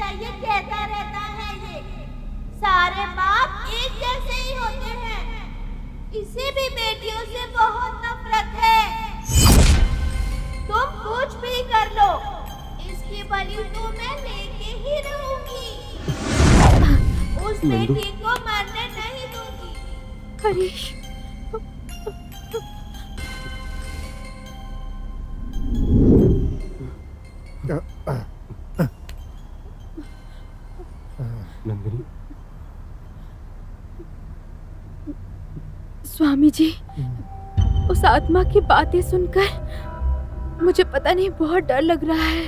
चाहिए कहता रहता है ये। सारे बाप एक जैसे ही होते हैं। इसे भी बेटियों से बहुत नफरत है। तुम कुछ भी कर लो, इसकी बलि तो मैं लेके ही रहूंगी। उस बेटी को मरने नहीं दूंगी। हरीश, नंदिनी, स्वामी जी, उस आत्मा की बातें सुनकर मुझे पता नहीं बहुत डर लग रहा है।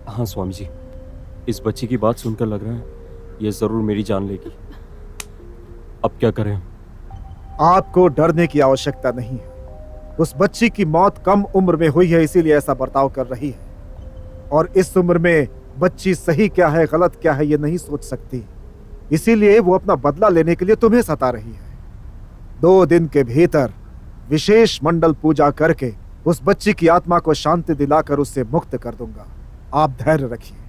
हाँ स्वामी जी, इस बच्ची की बात सुनकर लग रहा है ये जरूर मेरी जान लेगी। अब क्या करें हम? आपको डरने की आवश्यकता नहीं है। उस बच्ची की मौत कम उम्र में हुई है, इसीलिए ऐसा बर्ताव कर रही है। और इस उम्र में बच्ची सही क्या है गलत क्या है ये नहीं सोच सकती, इसीलिए वो अपना बदला लेने के लिए तुम्हें सता रही है। 2 दिन के भीतर विशेष मंडल पूजा करके उस बच्ची की आत्मा को शांति दिलाकर उससे मुक्त कर दूंगा। आप धैर्य रखिए।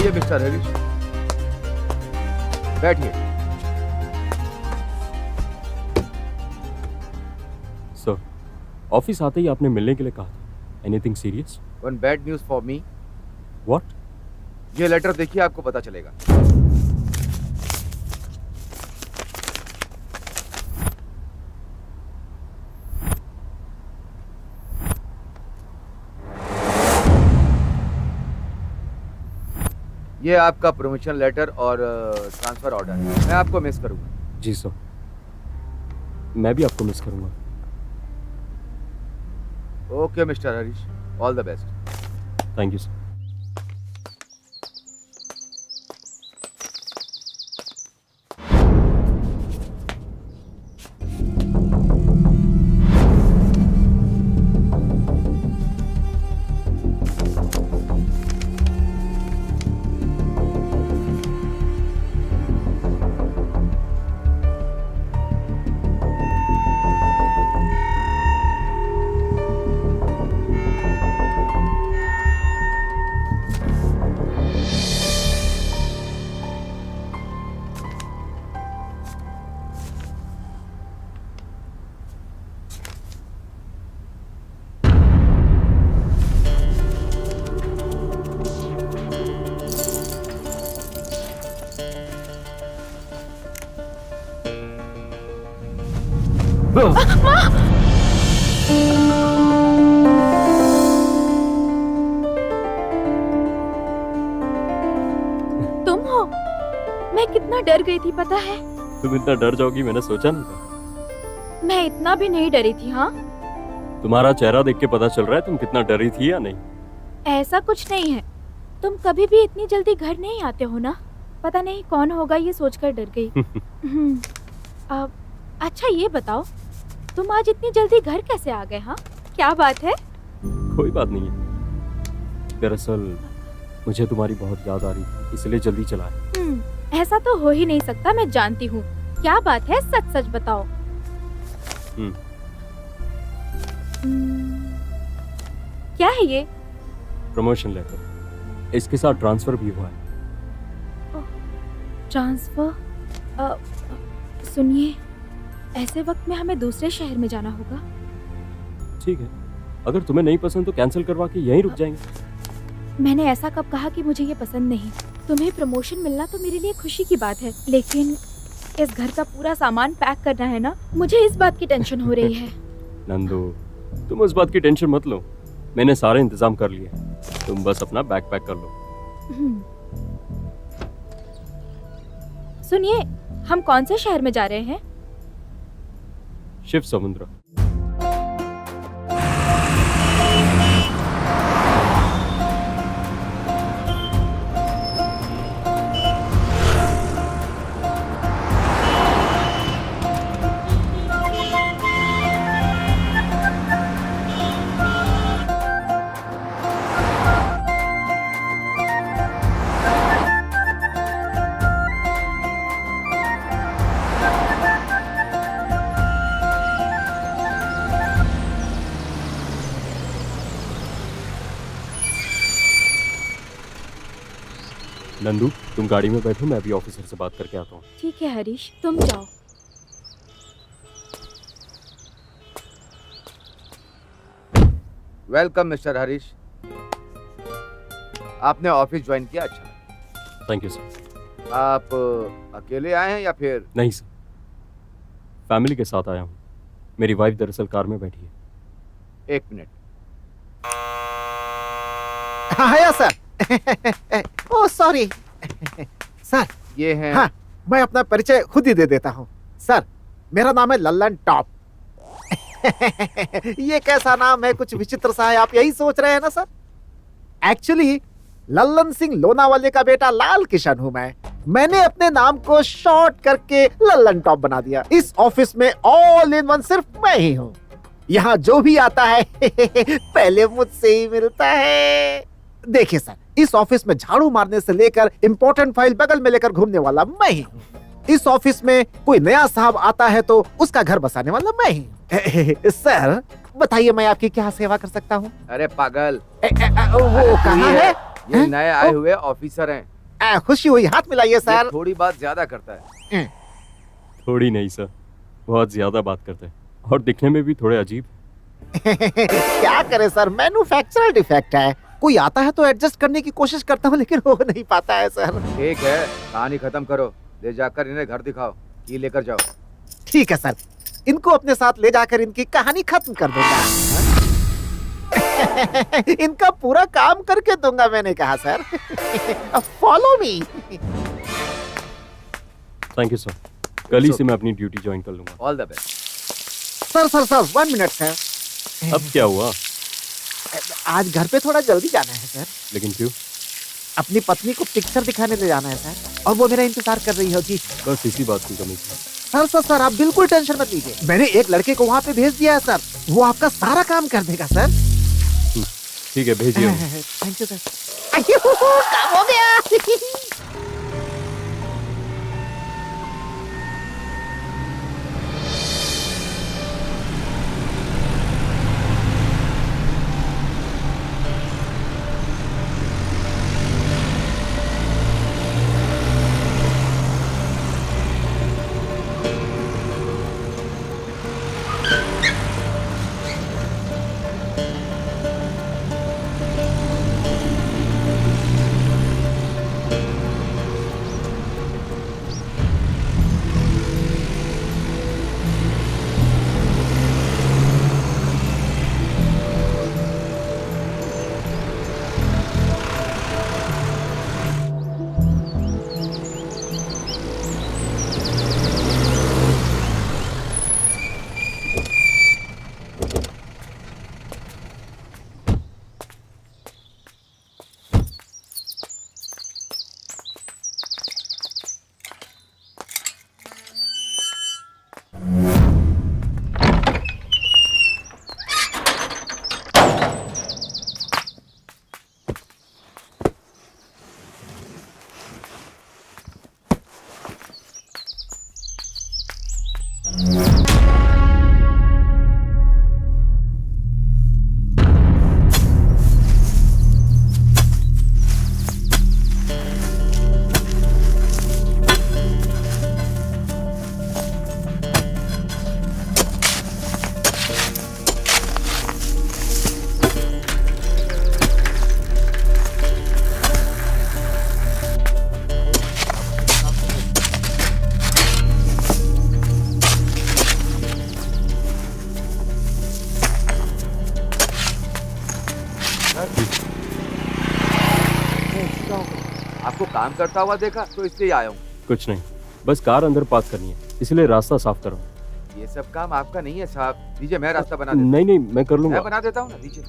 आइए मिस्टर हरीश, बैठिए। सर, ऑफिस आते ही आपने मिलने के लिए कहा था। Anything serious? One bad news for me. What? ये लेटर देखिए, आपको पता चलेगा। ये आपका प्रमोशन लेटर और ट्रांसफर ऑर्डर है। मैं आपको मिस करूंगा। जी सर, मैं भी आपको मिस करूंगा। Okay mister Harish, all the best. Thank you sir. तुम हो? मैं कितना डर गई थी पता है? तुम इतना डर जाओगी मैंने सोचा नहीं था। मैं इतना भी नहीं डरी थी। हाँ, तुम्हारा चेहरा देख के पता चल रहा है तुम कितना डरी थी या नहीं। ऐसा कुछ नहीं है। तुम कभी भी इतनी जल्दी घर नहीं आते हो ना। पता नहीं कौन होगा ये सोचकर डर गई। अच्छा ये बताओ, तुम आज इतनी जल्दी घर कैसे आ गए? हाँ, क्या बात है? कोई बात नहीं है। दरअसल मुझे तुम्हारी बहुत याद आ रही थी, इसलिए जल्दी चला है। ऐसा तो हो ही नहीं सकता, मैं जानती हूँ। क्या बात है, सच सच बताओ। क्या है ये? प्रमोशन लेटर, इसके साथ ट्रांसफर भी हुआ है। ट्रांसफर? सुनिए, ऐसे वक्त में हमें दूसरे शहर में जाना होगा। ठीक है, अगर तुम्हें नहीं पसंद तो कैंसिल करवा के यहीं रुक जाएंगे। मैंने ऐसा कब कहा कि मुझे ये पसंद नहीं? तुम्हें प्रमोशन मिलना तो मेरे लिए खुशी की बात है, लेकिन इस घर का पूरा सामान पैक करना है ना, मुझे इस बात की टेंशन हो रही है। नंदू, तुम उस बात की टेंशन मत लो, मैंने सारे इंतजाम कर लिए। तुम बस अपना बैग पैक कर लो। सुनिए, हम कौन से शहर में जा रहे हैं? शिव समुद्र। नंदू, तुम गाड़ी में बैठो, मैं अभी ऑफिसर से बात करके आता हूँ। ठीक है हरीश, तुम जाओ। वेलकम मिस्टर हरीश, आपने ऑफिस ज्वाइन किया, अच्छा। Thank you sir. आप अकेले आए हैं या फिर? नहीं सर, फैमिली के साथ आया हूँ। मेरी वाइफ दरअसल कार में बैठी है। 1 मिनट। हाँ सर। Oh sorry sir. ये है। हाँ, मैं अपना परिचय खुद ही दे देता हूँ। सर, मेरा नाम है लल्लन टॉप। ये कैसा नाम है, कुछ विचित्र सा है, आप यही सोच रहे हैं ना सर? एक्चुअली लल्लन सिंह लोनावाले का बेटा लाल किशन हूँ मैं। मैंने अपने नाम को शॉर्ट करके लल्लन टॉप बना दिया। इस ऑफिस में ऑल इन वन सिर्फ मैं ही हूँ। यहाँ जो भी आता है पहले मुझसे ही मिलता है। देखिए सर, इस ऑफिस में झाड़ू मारने से लेकर इंपॉर्टेंट फाइल बगल में लेकर घूमने वाला मैं ही हूँ। इस ऑफिस में कोई नया साहब आता है तो उसका घर बसाने वाला मैं ही हूँ। सर बताइए, मैं आपकी क्या सेवा कर सकता हूँ? अरे पागल, वो कहाँ है? ये नए आए हुए ऑफिसर हैं। खुशी हुई, हाथ मिलाइए ये सर। थोड़ी बात ज्यादा करता है। थोड़ी नहीं सर, बहुत ज्यादा बात करते हैं और दिखने में भी थोड़े अजीब। क्या करे सर, मैन्युफैक्चरर डिफेक्ट है। कोई आता है तो एडजस्ट करने की कोशिश करता हूँ लेकिन हो नहीं पाता है सर। ठीक है, कहानी खत्म करो, ले जाकर इन्हें घर दिखाओ, ये लेकर जाओ। ठीक है सर, इनको अपने साथ ले जाकर इनकी कहानी खत्म कर दूंगा। इनका पूरा काम करके दूंगा, मैंने कहा sir. Follow me. Thank you sir, कल ही से मैं अपनी ड्यूटी ज्वाइन कर लूंगा। All the best. Sir sir sir 1 minute sir. अब क्या हुआ? आज घर पे थोड़ा जल्दी जाना है सर। लेकिन क्यों? अपनी पत्नी को पिक्चर दिखाने ले जाना है सर, और वो मेरा इंतजार कर रही होगी। बस इसी बात की कमी थी। सर सर सर, आप बिल्कुल टेंशन मत लीजिए, मैंने एक लड़के को वहाँ पे भेज दिया है सर, वो आपका सारा काम कर देगा सर। ठीक है, भेजिए। Thank you sir. काम हो गया। आपको काम करता हुआ देखा तो इसलिए आया हूँ। कुछ नहीं, बस कार अंदर पार्क करनी है, इसलिए रास्ता साफ करो। ये सब काम आपका नहीं है साहब, दीजिए मैं रास्ता बना देता नहीं नहीं, मैं कर हूँ। लूंगा। मैं बना देता हूँ ना, दीजिए।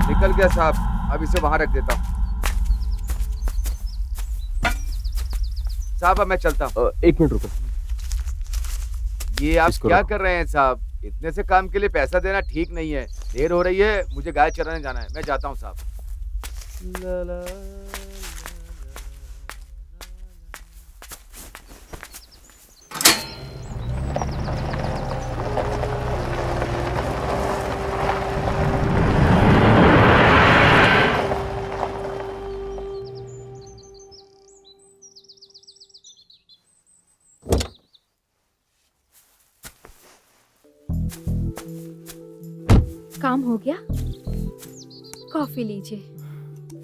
निकल गया साहब, अब इसे वहां रख देता हूँ। साहब अब मैं चलता हूँ। 1 मिनट रुको। ये आप इसको क्या रखो। कर रहे हैं साहब? इतने से काम के लिए पैसा देना ठीक नहीं है। देर हो रही है, मुझे गाय चराने जाना है, मैं जाता हूँ साहब। काम हो गया? कॉफी लीजिए।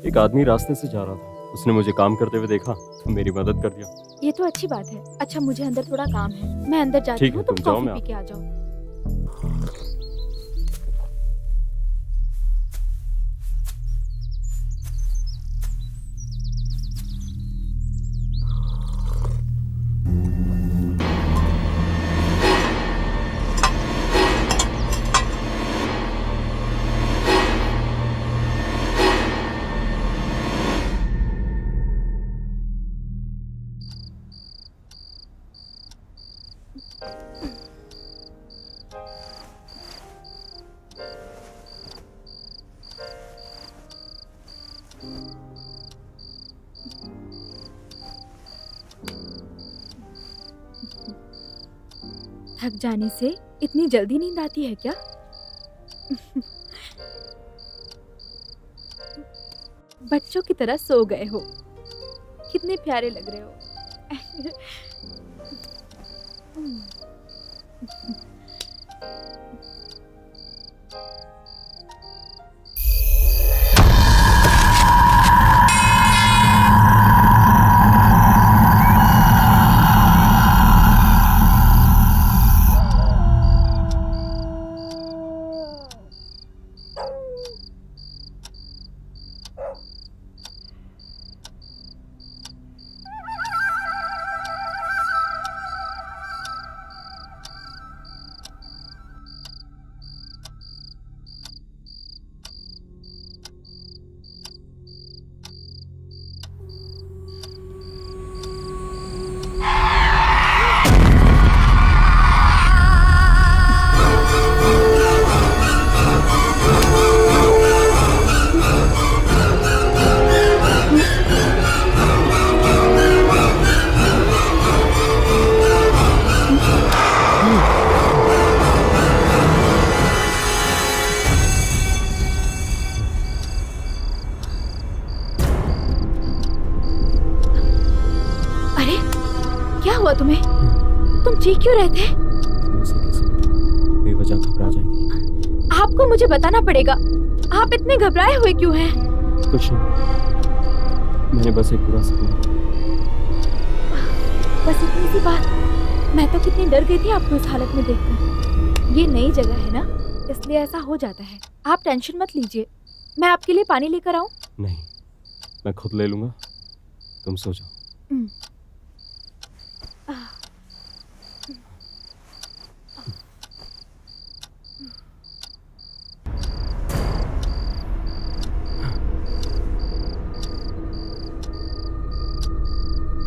एक आदमी रास्ते से जा रहा था, उसने मुझे काम करते हुए देखा तो मेरी मदद कर दिया। ये तो अच्छी बात है। अच्छा, मुझे अंदर थोड़ा काम है, मैं अंदर जाती ठीक है, हूँ, तुम तुम जाओ, कॉफी मैं पी के आ जाओ। थक जाने से इतनी जल्दी नींद आती है क्या? बच्चों की तरह सो गए हो। कितने प्यारे लग रहे हो। अरे क्या हुआ तुम्हें? तुम चीख क्यों रहे थे? ऐसे कैसे बेवजह घबरा जाएंगी? आपको मुझे बताना पड़ेगा। आप इतने घबराए हुए क्यों हैं? कुछ नहीं, मैंने बस एक बुरा सपना। बस इतनी सी बात। मैं तो कितनी डर गई थी आपको इस हालत में देखकर। ये नई जगह है ना, इसलिए ऐसा हो जाता है। आप टेंशन मत लीजिए। मैं आपके लिए पानी लेकर आऊं? नहीं, मैं खुद ले लूंगा, तुम सो जाओ।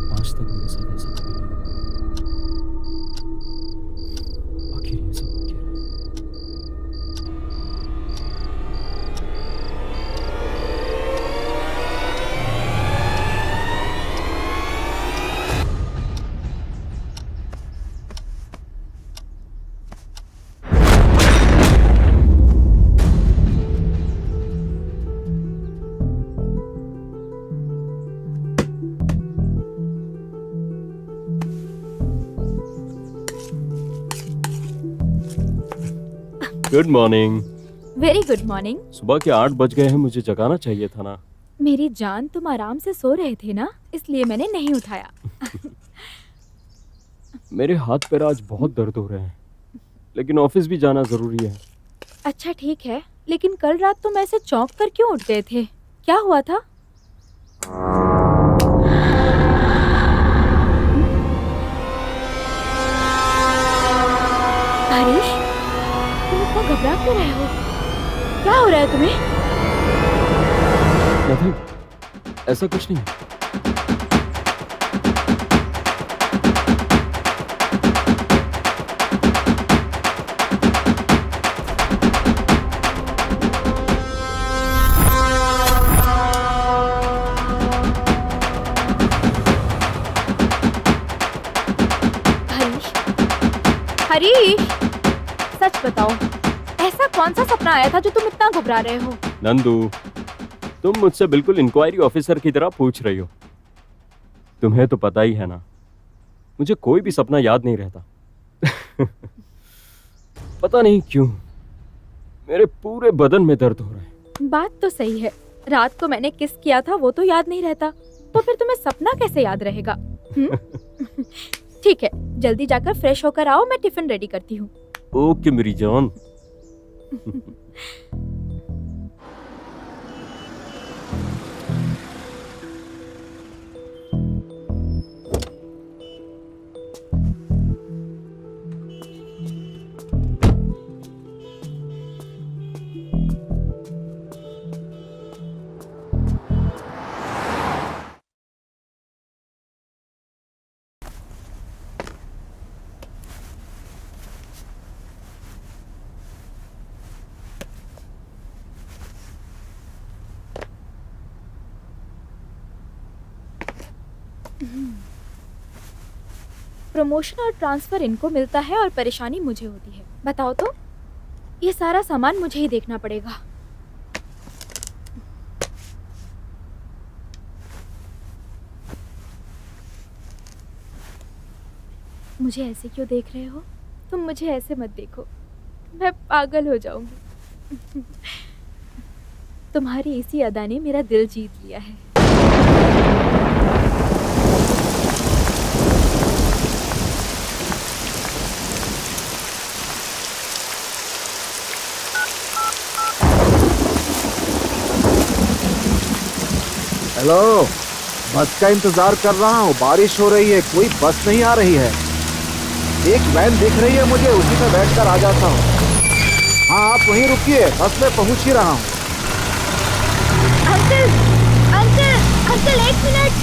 आज तक मेरे साथ ऐसा कभी नहीं हुआ। आखिर ये सब हो क्या रहा है? Good morning. Very good morning. सुबह के 8 बज गए हैं, मुझे जगाना चाहिए था ना। मेरी जान, तुम आराम से सो रहे थे ना, इसलिए मैंने नहीं उठाया। मेरे हाथ पैर आज बहुत दर्द हो रहे हैं, लेकिन ऑफिस भी जाना जरूरी है। अच्छा ठीक है, लेकिन कल रात तुम ऐसे चौंक कर क्यों उठ गए थे? क्या हुआ था? हरीश, तुम इतना घबरा क्यों रहे हो? क्या हो रहा है तुम्हें? नथिंग, ऐसा कुछ नहीं। हरीश, हरीश, सच बताओ, ऐसा कौन सा सपना आया था जो तुम इतना घबरा रहे हो? नंदू, तुम मुझसे बिल्कुल इंक्वायरी ऑफिसर की तरह पूछ रही हो। तुम्हें तो पता ही है ना, मुझे कोई भी सपना याद नहीं रहता। पता नहीं क्यों मेरे पूरे बदन में दर्द हो रहा है। बात तो सही है, रात को मैंने किस किया था वो तो याद नहीं रहता, तो फिर तुम्हें सपना कैसे याद रहेगा? ठीक है, जल्दी जाकर फ्रेश होकर आओ, मैं टिफिन रेडी करती हूँ। ओके मेरी जान। प्रमोशन और ट्रांसफर इनको मिलता है और परेशानी मुझे होती है। बताओ तो, ये सारा सामान मुझे ही देखना पड़ेगा। मुझे ऐसे क्यों देख रहे हो? तुम मुझे ऐसे मत देखो, मैं पागल हो जाऊंगी। तुम्हारी इसी अदा ने मेरा दिल जीत लिया है। हेलो, बस का इंतजार कर रहा हूँ। बारिश हो रही है, कोई बस नहीं आ रही है। एक वैन दिख रही है मुझे, उसी में बैठकर आ जाता हूँ। हाँ, आप वहीं रुकिए, बस में पहुंच ही रहा हूँ। अंकल, अंकल, अंकल, एक मिनट।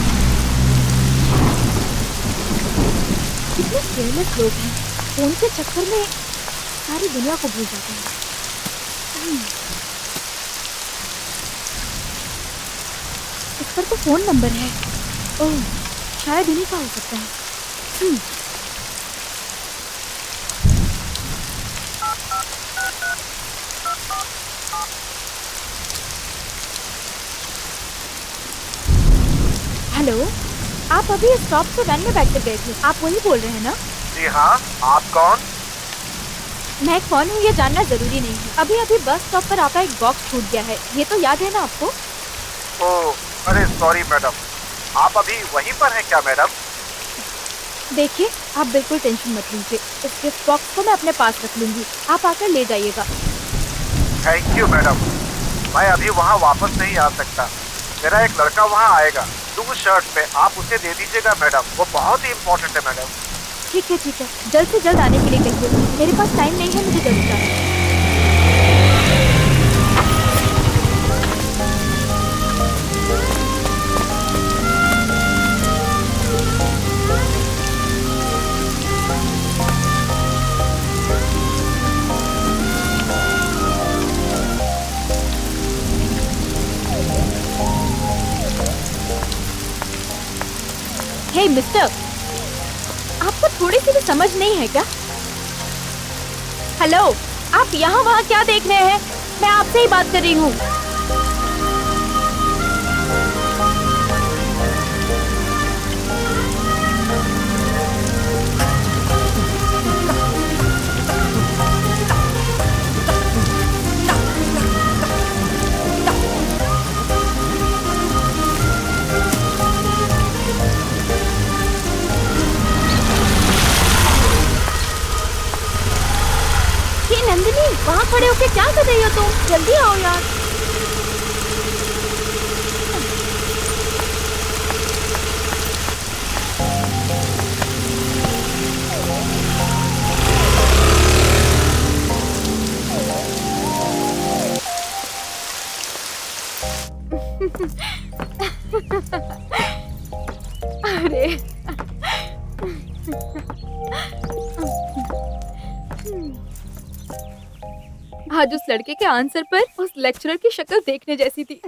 कितने केयरलेस लोग हैं, फोन के चक्कर में सारी दुनिया को भूल जाते हैं। इस पर तो फोन नंबर है। ओह, शायद इन्हीं का हो सकता है। हेलो, आप अभी स्टॉप से वैन में बैठकर गए थे, आप वही बोल रहे हैं ना? जी हाँ, आप कौन? मैं कौन हूँ ये जानना जरूरी नहीं है। अभी अभी बस स्टॉप पर आपका एक बॉक्स छूट गया है, ये तो याद है ना आपको? ओह, अरे सॉरी मैडम, आप अभी वहीं पर हैं क्या मैडम? देखिए, आप बिल्कुल टेंशन मत लीजिए, इस गिफ्ट बॉक्स को मैं अपने पास रख लूंगी, आप आकर ले जाइएगा। थैंक यू मैडम, मैं अभी वहाँ वापस नहीं आ सकता। मेरा एक लड़का वहाँ आएगा, ब्लू शर्ट पे, आप उसे दे दीजिएगा मैडम, वो बहुत ही इम्पोर्टेंट है मैडम। ठीक है, जल्द से जल्द आने के लिए कहिए, मेरे पास टाइम नहीं है, मुझे जल्दी जाना है। हे मिस्टर, आपको थोड़ी सी भी समझ नहीं है क्या? हेलो, आप यहाँ वहाँ क्या देख रहे हैं? मैं आपसे ही बात कर रही हूँ। नंदिनी, वहाँ खड़े होके क्या कर रही हो तुम? जल्दी आओ यार। अरे आज उस लड़के के आंसर पर उस लेक्चरर की शक्ल देखने जैसी थी।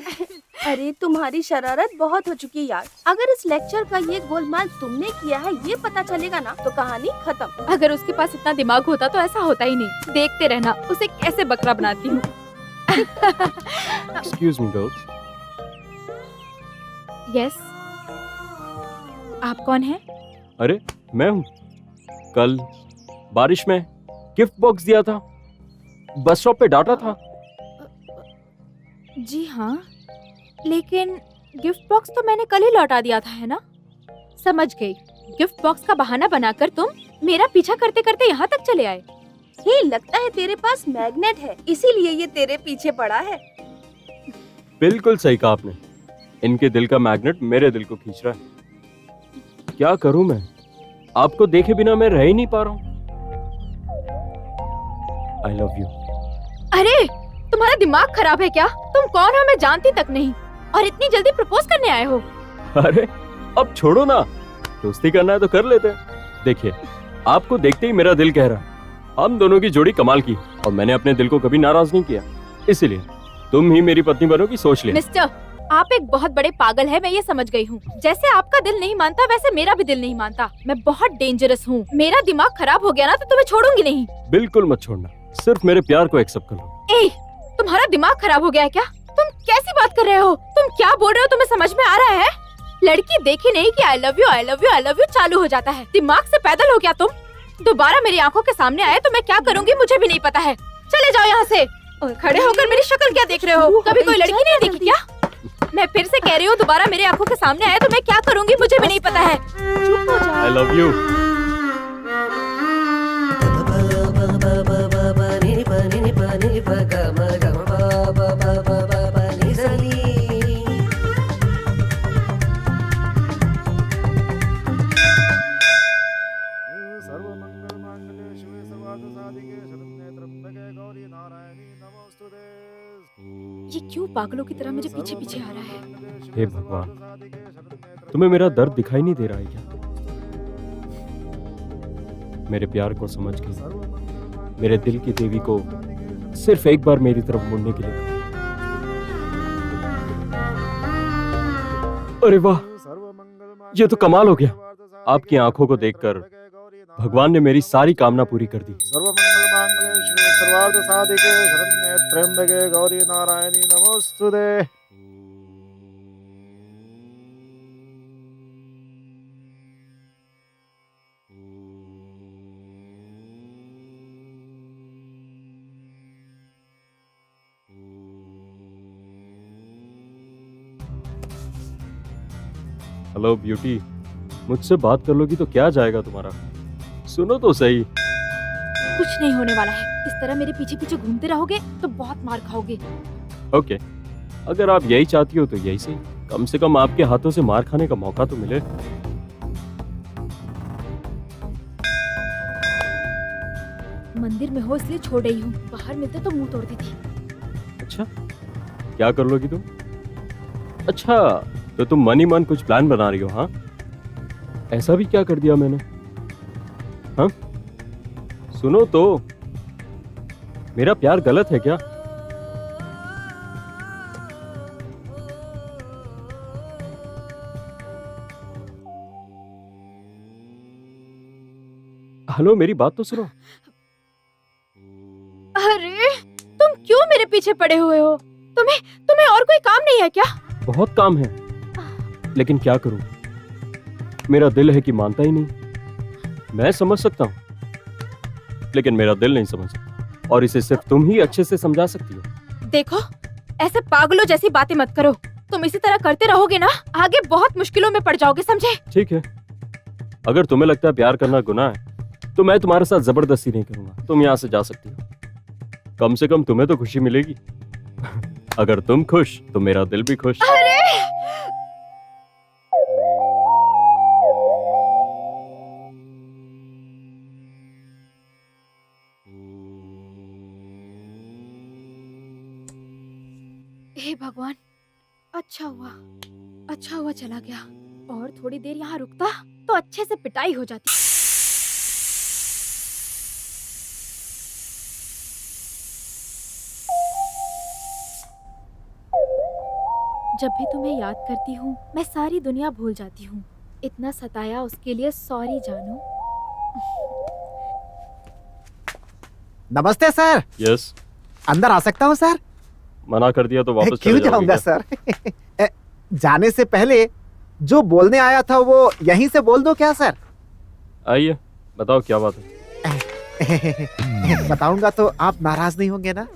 अरे तुम्हारी शरारत बहुत हो चुकी है यार। अगर इस लेक्चर का ये गोलमाल तुमने किया है ये पता चलेगा ना तो कहानी खत्म। अगर उसके पास इतना दिमाग होता तो ऐसा होता ही नहीं। देखते रहना उसे कैसे बकरा बनाती हूँ। Excuse me girls. यस, आप कौन हैं? अरे मैं हूँ, कल बारिश में गिफ्ट बॉक्स दिया था, बस स्टॉप पे डांटा था। जी हाँ, लेकिन गिफ्ट बॉक्स तो मैंने कल ही लौटा दिया था, है ना? समझ गई, गिफ्ट बॉक्स का बहाना बनाकर तुम मेरा पीछा करते करते यहाँ तक चले आए। ये लगता है तेरे पास मैग्नेट है, इसीलिए ये तेरे पीछे पड़ा है। बिल्कुल सही कहा आपने, इनके दिल का मैग्नेट मेरे दिल को खींच रहा है। क्या करूं मैं, आपको देखे बिना मैं रह ही नहीं पा रहा हूँ। I love you। अरे तुम्हारा दिमाग खराब है क्या? तुम कौन हो मैं जानती तक नहीं, और इतनी जल्दी प्रपोज करने आए हो। अरे अब छोड़ो ना, दोस्ती करना है तो कर लेते हैं। देखिए, आपको देखते ही मेरा दिल कह रहा है हम दोनों की जोड़ी कमाल की, और मैंने अपने दिल को कभी नाराज नहीं किया, इसीलिए तुम ही मेरी पत्नी बनोगी सोच लिया। मिस्टर, आप एक बहुत बड़े पागल है, मैं ये समझ गई हूँ। जैसे आपका दिल नहीं मानता वैसे मेरा भी दिल नहीं मानता। मैं बहुत डेंजरस हूँ। मेरा दिमाग खराब हो गया ना तो तुम्हें छोड़ूंगी नहीं। बिल्कुल मत छोड़ना, सिर्फ मेरे प्यार को एक्सेप्ट कर लो। ए, तुम्हारा दिमाग खराब हो गया है क्या? तुम कैसी बात कर रहे हो? तुम क्या बोल रहे हो? तुम्हें समझ में आ रहा है? लड़की देखी नहीं कि I love you I love you I love you चालू हो जाता है। दिमाग से पैदल हो क्या तुम? दोबारा मेरी आंखों के सामने आए तो मैं क्या करूंगी मुझे भी नहीं पता है। चले जाओ यहाँ से। खड़े होकर मेरी शक्ल क्या देख रहे हो? कभी कोई लड़की नहीं देखी क्या? मैं फिर से कह रही हूँ, दोबारा मेरे आंखों के सामने आए तो मैं क्या करूँगी मुझे भी नहीं पता है। चुप हो जाओ। I love you. ये क्यों पागलों की तरह मुझे पीछे पीछे आ रहा है? हे भगवान, तुम्हें मेरा दर्द दिखाई नहीं दे रहा है क्या? मेरे प्यार को समझ के मेरे दिल की देवी को सिर्फ एक बार मेरी तरफ मुड़ने के लिए कहो। अरे वाह, ये तो कमाल हो गया। आपकी आंखों को देखकर भगवान ने मेरी सारी कामना पूरी कर दी। सर्वार्थ साधिके शरण्ये त्र्यंबके गौरी नारायणी नमोस्तुते। हेलो ब्यूटी, मुझसे बात कर लोगी तो क्या जाएगा तुम्हारा? सुनो तो सही। कुछ नहीं होने वाला है। इस तरह मेरे पीछे पीछे घूमते रहोगे तो बहुत मार खाओगे। ओके, अगर आप यही चाहती हो तो यही सही। कम से कम आपके हाथों से मार खाने का मौका तो मिले। मंदिर में हो इसलिए छोड़ रही हूँ, बाहर मिलते तो मुंह तोड़ती थी। अच्छा, क्या कर लोगी तुम? अच्छा, तो तुम मन ही मन कुछ प्लान बना रही हो? हाँ, ऐसा भी क्या कर दिया मैंने? हाँ, सुनो तो, मेरा प्यार गलत है क्या? हेलो, मेरी बात तो सुनो। अरे, तुम क्यों मेरे पीछे पड़े हुए हो? तुम्हें और कोई काम नहीं है क्या? बहुत काम है, लेकिन क्या करूं? मेरा दिल है कि मानता ही नहीं। मैं समझ सकता हूं, लेकिन मेरा दिल नहीं समझ सकता, और इसे सिर्फ तुम ही अच्छे से समझा सकती हो। देखो, ऐसे पागलों जैसी बातें मत करो। तुम इसी तरह करते रहोगे ना, आगे बहुत मुश्किलों में पड़ जाओगे, समझे? ठीक है, अगर तुम्हें लगता है प्यार करना गुनाह है तो मैं तुम्हारे साथ जबरदस्ती नहीं करूंगा। तुम यहाँ से जा सकती हो। कम से कम तुम्हें तो खुशी मिलेगी। अगर तुम खुश तो मेरा दिल भी खुश। अरे! हे भगवान, अच्छा हुआ चला गया। और थोड़ी देर यहाँ रुकता तो अच्छे से पिटाई हो जाती। जब भी तुम्हें याद करती हूँ मैं सारी दुनिया भूल जाती हूँ। इतना सताया उसके लिए सॉरी जानू। नमस्ते सर। यस, अंदर आ सकता हूँ सर? मना कर दिया तो वापस क्यों चले जाओगे जाऊंगा क्या? सर? जाने से पहले जो बोलने आया था वो यहीं से बोल दो क्या सर? आइए, बताओ क्या बात है। बताऊंगा तो आप नाराज नहीं होंगे ना?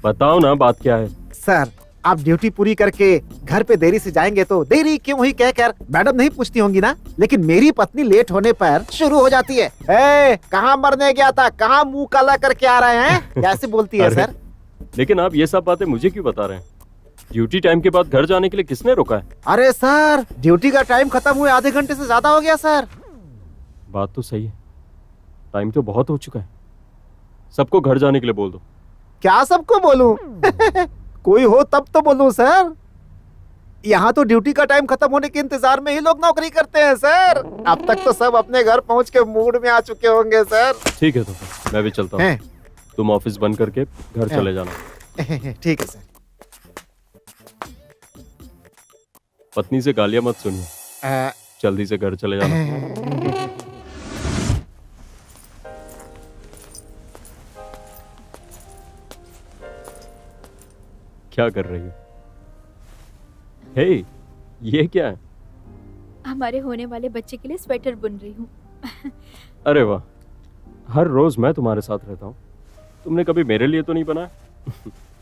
बताओ ना, बात क्या है? सर, आप ड्यूटी पूरी करके घर पे देरी से जाएंगे तो देरी क्यों हुई कहकर मैडम नहीं पूछती होंगी ना, लेकिन मेरी पत्नी लेट होने पर शुरू हो जाती है। कहाँ मरने गया था, कहाँ मुंह काला करके आ रहे हैं, कैसे बोलती है सर? लेकिन आप ये सब बातें मुझे क्यों बता रहे हैं? ड्यूटी टाइम के बाद घर जाने के लिए किसने रोका है? अरे सर, ड्यूटी का टाइम खत्म हुए आधे घंटे से ज्यादा हो गया सर। बात तो सही है, टाइम तो बहुत हो चुका है। सबको घर जाने के लिए बोल दो। क्या सबको बोलूं? कोई हो तब तो बोलूं सर। यहाँ तो ड्यूटी का टाइम खत्म होने के इंतजार में ही लोग नौकरी करते हैं सर। अब तक तो सब अपने घर पहुँच के मूड में आ चुके होंगे सर। ठीक है, तो फिर मैं भी चलता हूँ। तुम ऑफिस बंद करके घर चले जाना। ठीक है सर। पत्नी से गालियां मत सुनिए, जल्दी से घर चले जाना। क्या कर रही हो? हे, ये क्या है? हमारे होने वाले बच्चे के लिए स्वेटर बुन रही हूँ। अरे वाह, हर रोज मैं तुम्हारे साथ रहता हूँ, तुमने कभी मेरे लिए तो नहीं बनाया।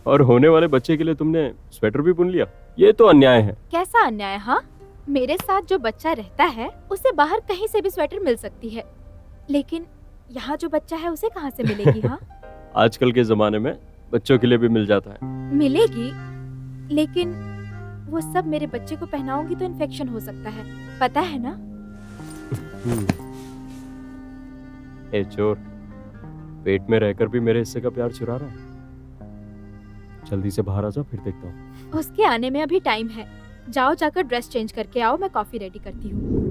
और होने वाले बच्चे के लिए तुमने स्वेटर भी बुन लिया, ये तो अन्याय है। कैसा अन्याय? हाँ, मेरे साथ जो बच्चा रहता है उसे बाहर कहीं से भी स्वेटर मिल सकती है, लेकिन यहाँ जो बच्चा है उसे कहाँ से मिलेगी? हाँ, आजकल के जमाने में बच्चों के लिए भी मिल जाता है। मिलेगी, लेकिन वो सब मेरे बच्चे को पहनाऊंगी तो इन्फेक्शन हो सकता है, पता है ना? ए चोर, पेट में रहकर भी मेरे हिस्से का प्यार चुरा रहा है। जल्दी से बाहर आ जा, फिर देखता हूँ। उसके आने में अभी टाइम है, जाओ जाकर ड्रेस चेंज करके आओ, मैं कॉफी रेडी करती हूँ।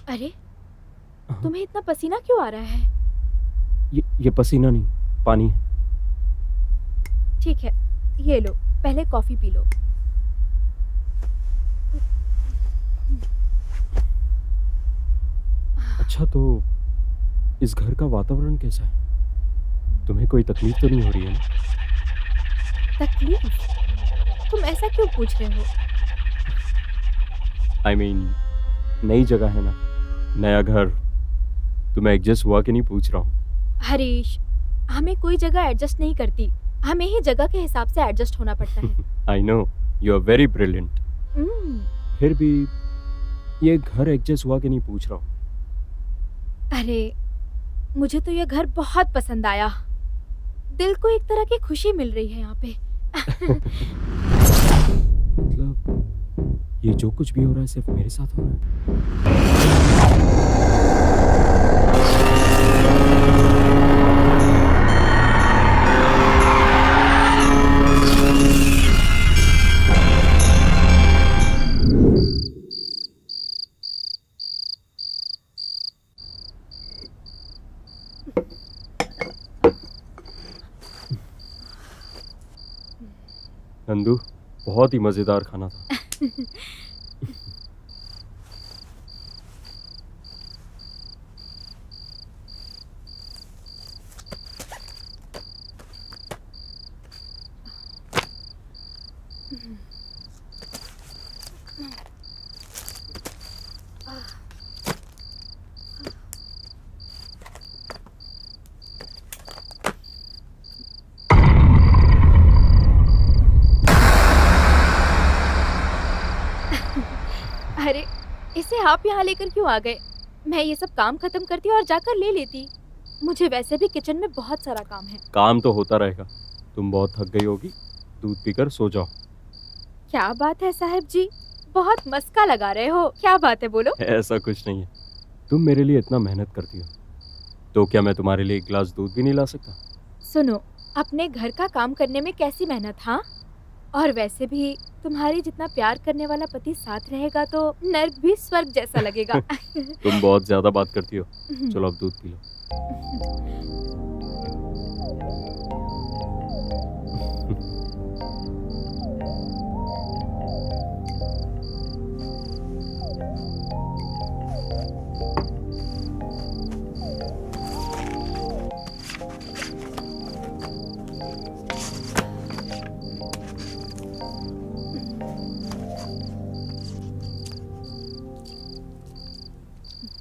अरे, तुम्हें इतना पसीना क्यों आ रहा है? ये पसीना नहीं, पानी है। ठीक है, ये लो, पहले कॉफी पी लो। अच्छा, तो इस घर का वातावरण कैसा है? तुम्हें कोई तकलीफ तो नहीं हो रही है ना? तकलीफ? तुम ऐसा क्यों पूछ रहे हो? I mean, नई जगह है ना, नया घर, तुम्हें एडजस्ट हुआ कि नहीं पूछ रहा हूँ। हरीश, हमें कोई जगह एडजस्ट नहीं करती, हमें ही जगह के हिसाब से एडजस्ट होना पड़ता है। I know, you are very brilliant. फिर भी ये घर एडजस्ट हुआ कि नहीं पूछ रहा हूँ। अरे, मुझे तो यह घर बहुत पसंद आया, दिल को एक तरह की खुशी मिल रही है यहाँ पे। मतलब ये जो कुछ भी हो रहा है सिर्फ मेरे साथ हो रहा है? नंदू, बहुत ही मजेदार खाना था। अरे, इसे आप यहाँ लेकर क्यों आ गए? मैं ये सब काम खत्म करती और जाकर ले लेती। मुझे वैसे भी किचन में बहुत सारा काम है। काम तो होता रहेगा, तुम बहुत थक गई होगी, दूध पीकर सो जाओ। क्या बात है साहब जी, बहुत मस्का लगा रहे हो, क्या बात है बोलो। ऐसा कुछ नहीं है, तुम मेरे लिए इतना मेहनत करती हो, तो क्या मैं तुम्हारे लिए एक गिलास दूध भी नहीं ला सकता? सुनो, अपने घर का काम करने में कैसी मेहनत? हाँ, और वैसे भी तुम्हारी जितना प्यार करने वाला पति साथ रहेगा तो नर्क भी स्वर्ग जैसा लगेगा। तुम बहुत ज्यादा बात करती हो, चलो अब दूध पी लो।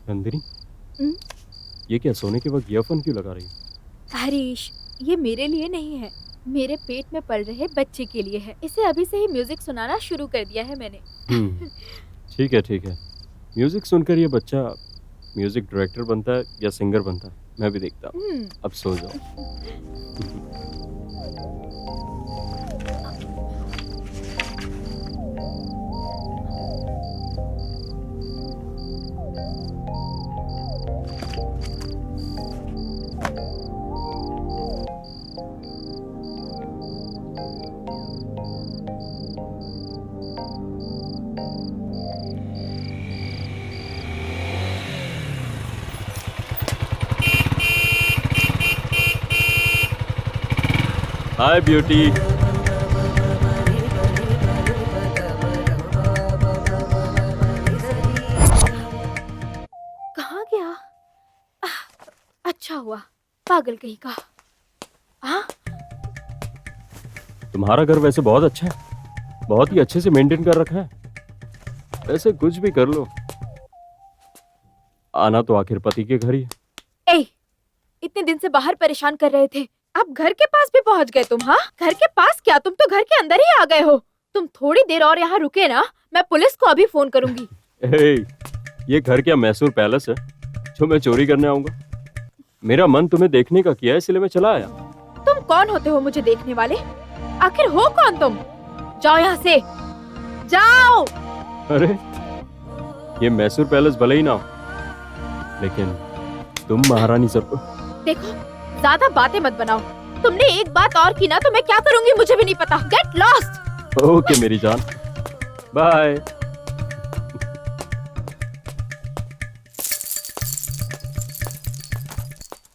नंदिनी, हम्म? ये क्या सोने के वक्त ईयरफोन क्यों लगा रही है? हरीश, ये मेरे लिए नहीं है, मेरे पेट में पल रहे बच्चे के लिए है। इसे अभी से ही म्यूजिक सुनाना शुरू कर दिया है मैंने। ठीक है ठीक है। म्यूजिक सुनकर ये बच्चा म्यूजिक डायरेक्टर बनता है या सिंगर बनता है, मैं भी देखता हूँ। अब सो जाओ। हाय ब्यूटी। कहाँ गया? अच्छा हुआ, पागल कहीं का। हाँ, तुम्हारा घर वैसे बहुत अच्छा है, बहुत ही अच्छे से मेंटेन कर रखा है। वैसे कुछ भी कर लो, आना तो आखिर पति के घर ही है। इतने दिन से बाहर परेशान कर रहे थे, अब घर के पास भी पहुंच गए तुम। हाँ, घर के पास क्या, तुम तो घर के अंदर ही आ गए हो। तुम थोड़ी देर और यहाँ रुके ना, मैं पुलिस को अभी फोन करूंगी। ये घर क्या मैसूर पैलेस है जो मैं चोरी करने आऊंगा? मेरा मन तुम्हें देखने का किया है, इसलिए मैं चला आया। तुम कौन होते हो मुझे देखने वाले? आखिर हो कौन तुम? जाओ यहाँ से, जाओ। अरे ये मैसूर पैलेस भले ही ना हो, लेकिन तुम महारानी सर को। देखो, ज्यादा बातें मत बनाओ। तुमने एक बात और की ना तो मैं क्या करूंगी मुझे भी नहीं पता। Get lost. ओके मेरी जान, बाय।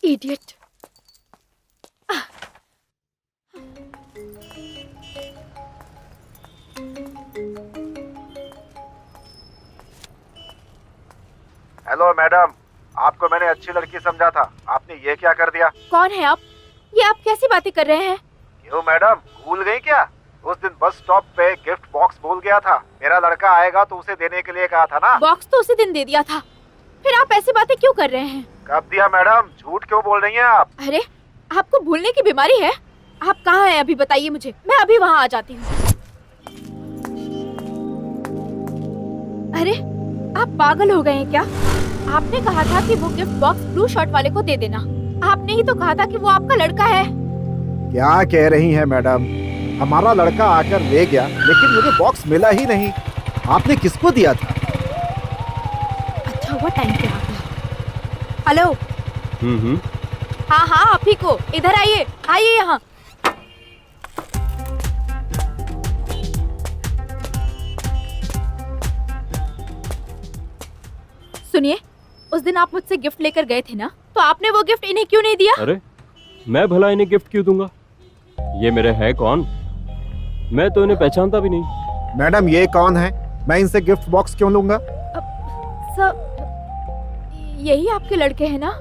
इडियट। हेलो मैडम, आपको मैंने अच्छी लड़की समझा था, आपने ये क्या कर दिया? कौन है आप? ये आप कैसी बातें कर रहे हैं? क्यों मैडम, भूल गई क्या? उस दिन बस स्टॉप पे गिफ्ट बॉक्स भूल गया था। मेरा लड़का आएगा तो उसे देने के लिए कहा था ना। बॉक्स तो उसी दिन दे दिया था, फिर आप ऐसी बातें क्यों कर रहे हैं? कब दिया मैडम, झूठ क्यों बोल रही हैं आप? अरे, आपको भूलने की बीमारी है? आप कहाँ हैं अभी बताइए मुझे, मैं अभी वहाँ आ जाती हूँ। अरे, आप पागल हो गए हैं क्या? आपने कहा था कि वो गिफ्ट बॉक्स ब्लू शर्ट वाले को दे देना। आपने ही तो कहा था कि वो आपका लड़का है। क्या कह रही हैं मैडम? हमारा लड़का आकर ले गया, लेकिन मुझे बॉक्स मिला ही नहीं। आपने किसको दिया था? अच्छा हुआ टाइम पे आ गया। हेलो। हाँ हाँ, आप ही को। इधर आइए, आइए यहाँ। सुनिए, उस दिन आप मुझसे गिफ्ट लेकर गए थे ना, तो आपने वो गिफ्ट इन्हें क्यों नहीं दिया? अरे मैं भला इन्हें गिफ्ट क्यों दूंगा? ये मेरे है कौन? मैं तो इन्हें पहचानता भी नहीं। मैडम ये कौन है? मैं इनसे गिफ्ट बॉक्स क्यों लूंगा? सब यही आपके लड़के हैं ना?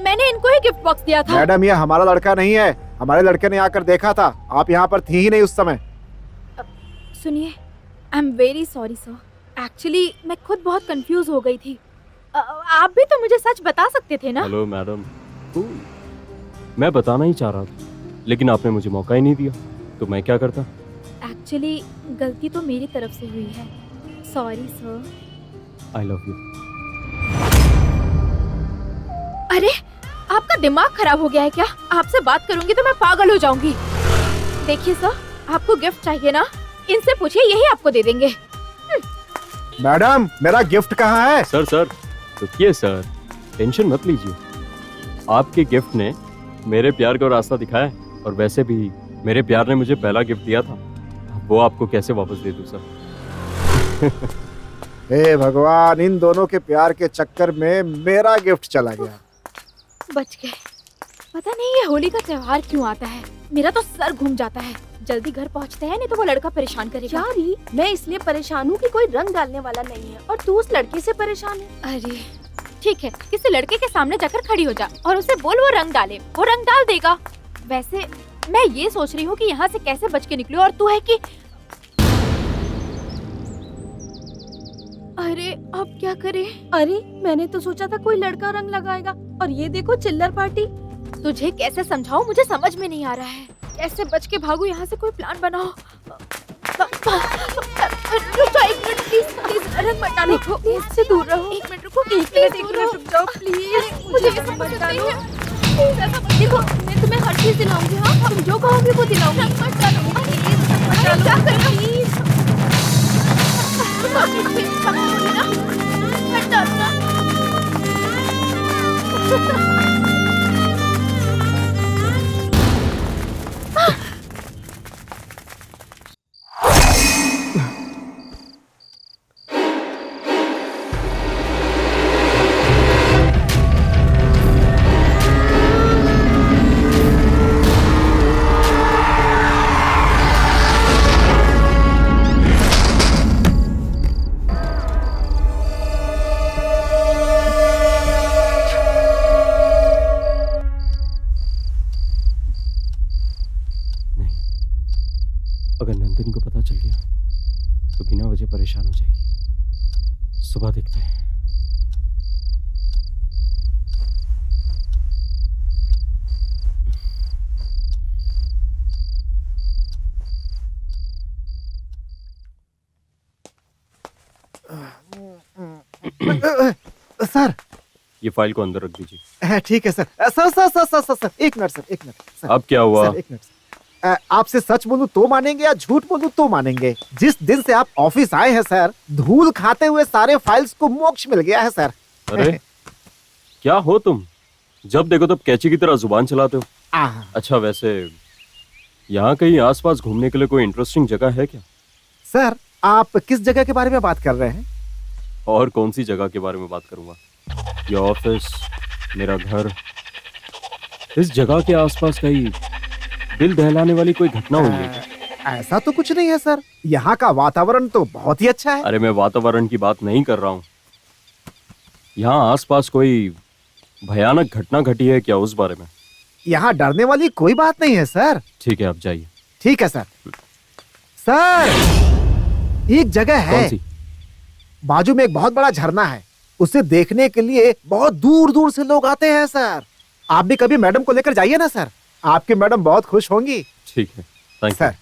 मैंने इनको ही गिफ्ट बॉक्स दिया था। मैडम ये हमारा लड़का नहीं है, हमारे लड़के ने आकर देखा था, आप यहाँ पर थी ही नहीं उस समय। सुनिए, I am very sorry sir. Actually मैं खुद बहुत कंफ्यूज हो गई थी। आप भी तो मुझे सच बता सकते थे ना? हेलो मैडम, मैं बताना ही चाह रहा था, लेकिन आपने मुझे मौका ही नहीं दिया, तो मैं क्या करता? एक्चुअली गलती तो मेरी तरफ से हुई है। Sorry sir. I love you. अरे, आपका दिमाग खराब हो गया है क्या? आपसे बात करूंगी तो मैं पागल हो जाऊंगी। देखिए सर, आपको गिफ्ट चाहिए ना, इनसे पूछिए, यही आपको दे देंगे। मैडम मेरा गिफ्ट कहाँ है? सर रुकिए सर, टेंशन मत लीजिए। आपके गिफ्ट ने मेरे प्यार का रास्ता दिखाया है, और वैसे भी मेरे प्यार ने मुझे पहला गिफ्ट दिया था, वो आपको कैसे वापस दे दूं सर? हे भगवान, इन दोनों के प्यार के चक्कर में मेरा गिफ्ट चला गया। बच गए। पता नहीं ये होली का त्योहार क्यों आता है, मेरा तो सर घूम जाता है। जल्दी घर पहुंचते हैं, नहीं तो वो लड़का परेशान करेगा। यारी, मैं इसलिए परेशान हूँ कि कोई रंग डालने वाला नहीं है और तू उस लड़के से परेशान है। अरे ठीक है, किसी लड़के के सामने जाकर खड़ी हो जा और उसे बोल वो रंग डाले, वो रंग डाल देगा। वैसे मैं ये सोच रही हूँ कि यहाँ से कैसे बच के निकलूं, और तू है कि अरे अब क्या करें? अरे मैंने तो सोचा था कोई लड़का रंग लगाएगा और ये देखो चिल्लर पार्टी। तुझे कैसे समझाऊं, मुझे समझ में नहीं आ रहा है। कैसे बच के भागूं यहाँ से, कोई प्लान बनाओ। रुको एक मिनट प्लीज, प्लीज रंग मत डालो, इससे दूर रहो। एक मिनट रुको, एक मिनट रुक जाओ प्लीज, मुझे ये मत डालो। देखो मैं तुम्हें हर चीज दिलाऊंगी। हाँ तुम जो कहोगे वो दिलाऊंगी। रंग मत डालो, अरे क्या कर रहे हो? मत डालना। नहीं, अगर नंदिनी को पता चल गया तो बिना वजह परेशान हो जाएगी। सुबह देखते हैं। सर ये फाइल को अंदर रख दीजिए। ठीक है सर। सर एक मिनट सर, एक मिनट सर। अब क्या हुआ? सर एक मिनट सर। आपसे सच बोलूं तो मानेंगे या झूठ बोलूं तो मानेंगे, जिस दिन से आप ऑफिस आए हैं सर, धूल खाते हुए सारे फाइल्स को मोक्ष मिल गया है सर। अरे क्या हो तुम, जब देखो तब कैची की तरह जुबान चलाते हो। आह, अच्छा वैसे यहाँ कहीं आसपास घूमने के लिए कोई इंटरेस्टिंग जगह है क्या? सर आप किस जगह के बारे में बात कर रहे हैं? और कौन सी जगह के बारे में बात करूंगा? ये ऑफिस, मेरा घर, इस जगह के आसपास कहीं दिल दहलाने वाली कोई घटना हुई है क्या? ऐसा तो कुछ नहीं है सर, यहाँ का वातावरण तो बहुत ही अच्छा है। अरे मैं वातावरण की बात नहीं कर रहा हूँ, यहाँ आसपास कोई भयानक घटना घटी है क्या, उस बारे में। यहाँ डरने वाली कोई बात नहीं है सर। ठीक है आप जाइए। ठीक है सर। सर एक जगह है, कौन सी? बाजू में एक बहुत बड़ा झरना है, उसे देखने के लिए बहुत दूर दूर से लोग आते हैं सर। आप भी कभी मैडम को लेकर जाइए ना सर, आपकी मैडम बहुत खुश होंगी। ठीक है, थैंक यू। सर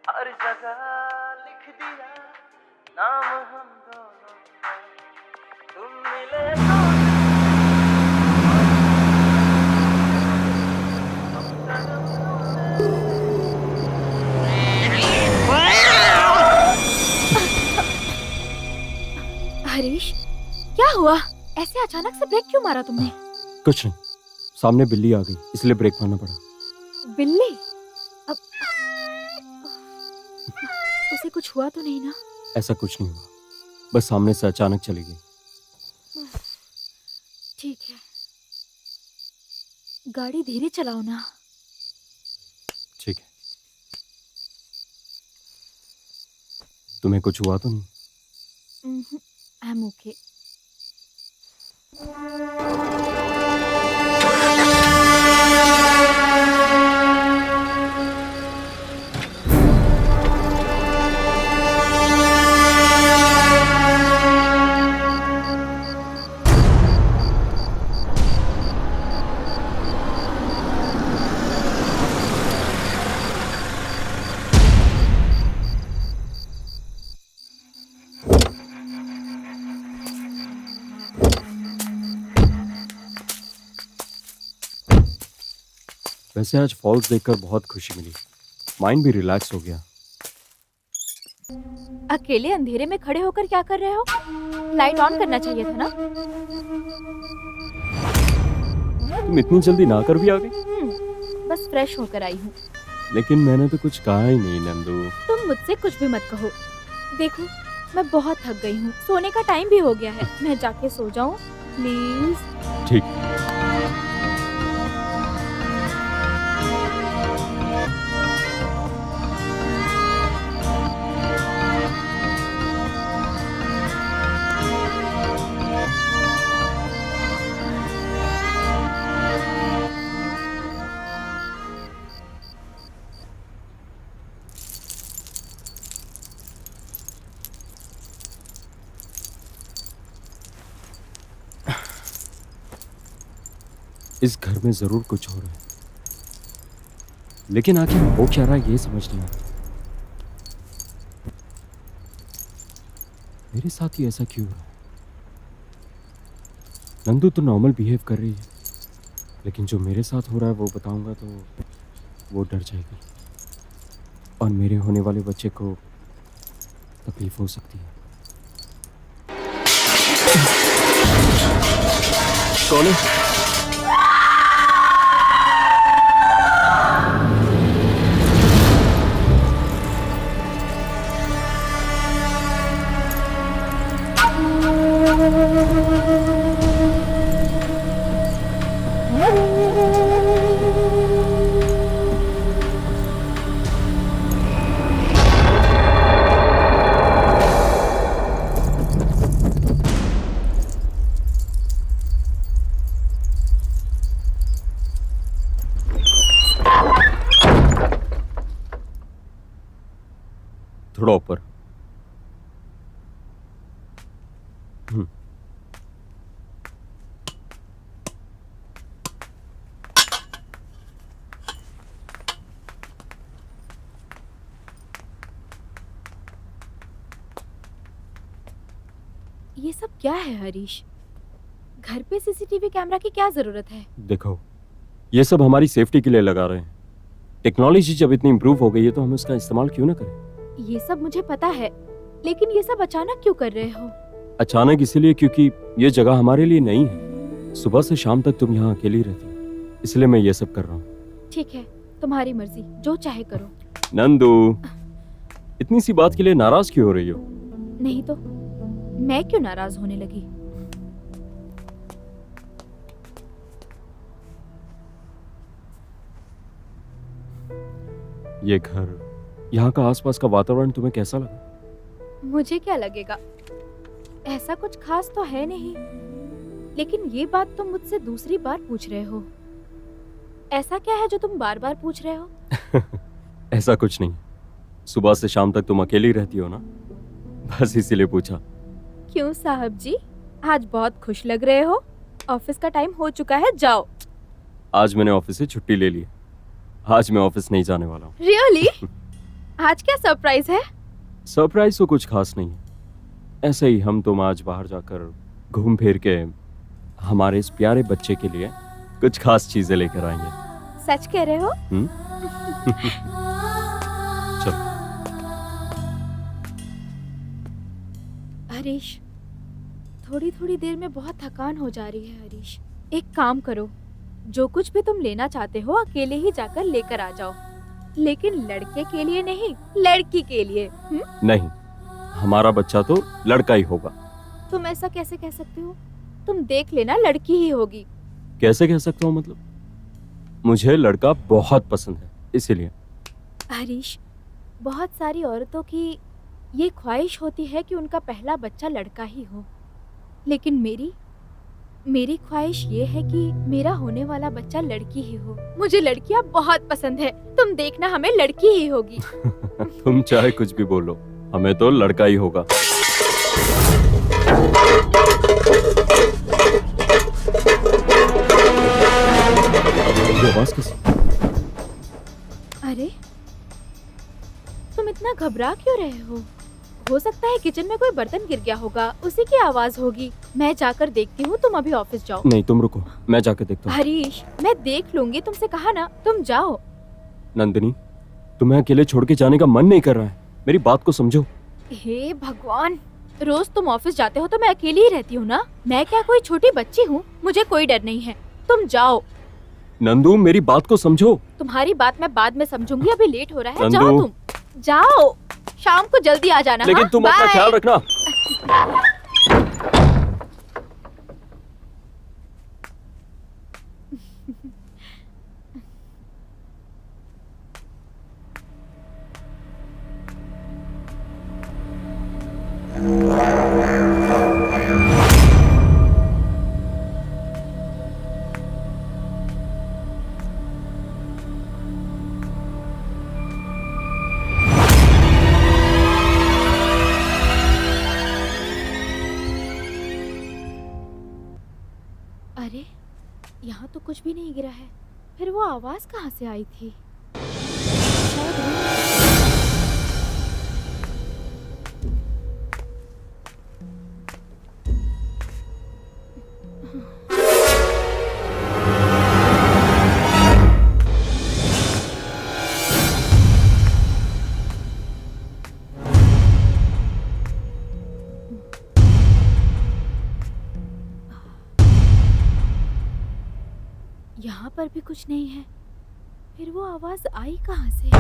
हर जगह लिख दिया नाम हम दोनों का, तुम मिले तो हरीश क्या हुआ, ऐसे अचानक से ब्रेक क्यों मारा तुमने? कुछ नहीं, सामने बिल्ली आ गई इसलिए ब्रेक मारना पड़ा। बिल्ली? अब उसे कुछ हुआ तो नहीं ना? ऐसा कुछ नहीं हुआ, बस सामने से अचानक चली गई। गाड़ी धीरे चलाओ ना। ठीक है। तुम्हें कुछ हुआ तो नहीं? I am okay. वैसे आज फॉल्स देखकर बहुत खुशी मिली, माइंड भी रिलैक्स हो गया। अकेले अंधेरे में खड़े होकर क्या कर रहे हो? लाइट ऑन करना चाहिए था ना। तुम इतनी जल्दी ना कर भी आ गई? बस फ्रेश होकर आई हूँ। लेकिन मैंने तो कुछ कहा ही नहीं नंदू। तुम मुझसे कुछ भी मत कहो। देखो, मैं बहुत थक गई हूँ, सोने का टाइम भी हो गया है। मैं जाके सो जाऊँ प्लीज? ठीक। इस घर में जरूर कुछ हो रहा है, लेकिन आखिर हो क्या रहा है ये समझ नहीं आता। मेरे साथ ही ऐसा क्यों हो रहा है? नंदू तो नॉर्मल बिहेव कर रही है, लेकिन जो मेरे साथ हो रहा है वो बताऊंगा तो वो डर जाएगी और मेरे होने वाले बच्चे को तकलीफ हो सकती है। कौन है? थोड़ा ऊपर। ये सब क्या है हरीश? घर पे सीसीटीवी कैमरा की क्या जरूरत है? देखो, ये सब हमारी सेफ्टी के लिए लगा रहे हैं। टेक्नोलॉजी जब इतनी इम्प्रूव हो गई है तो हम इसका इस्तेमाल क्यों ना करें? ये सब मुझे पता है, लेकिन ये सब अचानक क्यों कर रहे हो? अचानक इसीलिए क्योंकि ये जगह हमारे लिए नई है। सुबह से शाम तक तुम यहाँ अकेली रहती हो, इसलिए मैं ये सब कर रहा हूँ। ठीक है, तुम्हारी मर्जी, जो चाहे करो। नंदू, इतनी सी बात के लिए नाराज क्यों हो रही हो? नहीं तो मैं क्यों नाराज होने लगी? ये घर, यहाँ का आसपास का वातावरण तुम्हें कैसा लगा? मुझे क्या लगेगा, ऐसा कुछ खास तो है नहीं। लेकिन ये बात तुम मुझसे दूसरी बार पूछ रहे हो। ऐसा क्या है जो तुम बार बार पूछ रहे हो? ऐसा कुछ नहीं, सुबह से शाम तक तुम अकेली रहती हो ना, बस इसीलिए पूछा। क्यों साहब जी, आज बहुत खुश लग रहे हो। ऑफिस का टाइम हो चुका है, जाओ। आज मैंने ऑफिस से छुट्टी ले ली है। आज मैं ऑफिस नहीं जाने वाला हूँ। रियली? आज क्या सरप्राइज है? सरप्राइज तो कुछ खास नहीं है, ऐसे ही हम तुम आज बाहर जाकर घूम फिर के हमारे इस प्यारे बच्चे के लिए कुछ खास चीजें लेकर आएंगे। सच कह रहे हो? चलो। हरीश, थोड़ी थोड़ी देर में बहुत थकान हो जा रही है। हरीश, एक काम करो, जो कुछ भी तुम लेना चाहते हो अकेले ही जाकर लेकर आ जाओ, लेकिन लड़के के लिए नहीं, लड़की के लिए। नहीं, हमारा बच्चा तो लड़का ही होगा। तुम ऐसा कैसे कह सकते हो? तुम देख लेना, लड़की ही होगी। कैसे कह सकता हूँ? मतलब मुझे लड़का बहुत पसंद है, इसीलिए। हरीश, बहुत सारी औरतों की ये ख्वाहिश होती है कि उनका पहला बच्चा लड़का ही हो, लेकिन मेरी ख्वाहिश ये है कि मेरा होने वाला बच्चा लड़की ही हो। मुझे लड़कियां बहुत पसंद है, तुम देखना हमें लड़की ही होगी। तुम चाहे कुछ भी बोलो, हमें तो लड़का ही होगा। ये आवाज किस? अरे, तुम इतना घबरा क्यों रहे हो सकता है किचन में कोई बर्तन गिर गया होगा, उसी की आवाज होगी। मैं जाकर देखती हूँ, तुम अभी ऑफिस जाओ। नहीं, तुम रुको, मैं जाके देखता हूँ। हरीश, मैं देख लूंगी, तुमसे कहा ना, तुम जाओ। नंदिनी, तुम्हें अकेले छोड़ के जाने का मन नहीं कर रहा है, मेरी बात को समझो। हे भगवान, रोज तुम ऑफिस जाते हो तो मैं अकेली ही रहती हूँ ना। मैं क्या कोई छोटी बच्ची हूँ? मुझे कोई डर नहीं है, तुम जाओ। नंदू, मेरी बात को समझो। तुम्हारी बात मैं बाद में समझूंगी, अभी लेट हो रहा है। नंदू। जाओ तुम, जाओ, शाम को जल्दी आ जाना। लेकिन हाँ? तुम अपना बाय। ख्याल रखना। अरे, यहाँ तो कुछ भी नहीं गिरा है, फिर वो आवाज कहाँ से आई थी? शायद यहाँ पर भी कुछ नहीं है, फिर वो आवाज आई कहाँ से?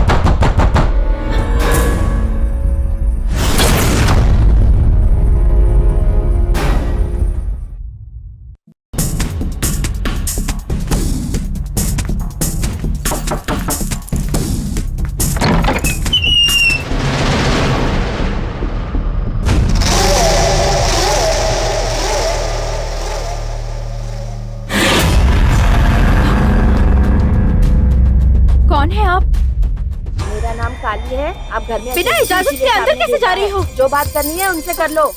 कौन है आप? मेरा नाम काली है। आप घर में बिना अकेली इजाजत इसीलिए के अंदर सामने कैसे जा रही हो? जो बात करनी है उनसे कर लो।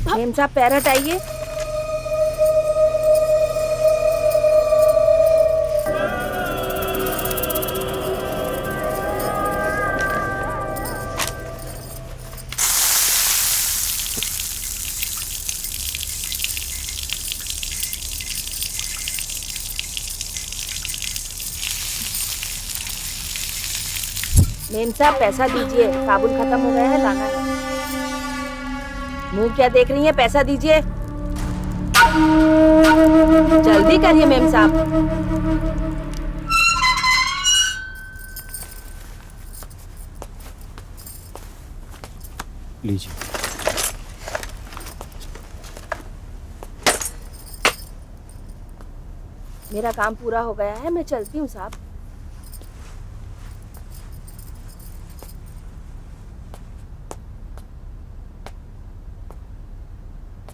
मेम साहब, पैर हटाइए। मेम साहब, पैसा दीजिए, साबुन खत्म हो गया है, लाना है। मुंह क्या देख रही हैं? पैसा दीजिए, जल्दी करिए मेम साहब। लीजिए। मेरा काम पूरा हो गया है, मैं चलती हूँ साहब।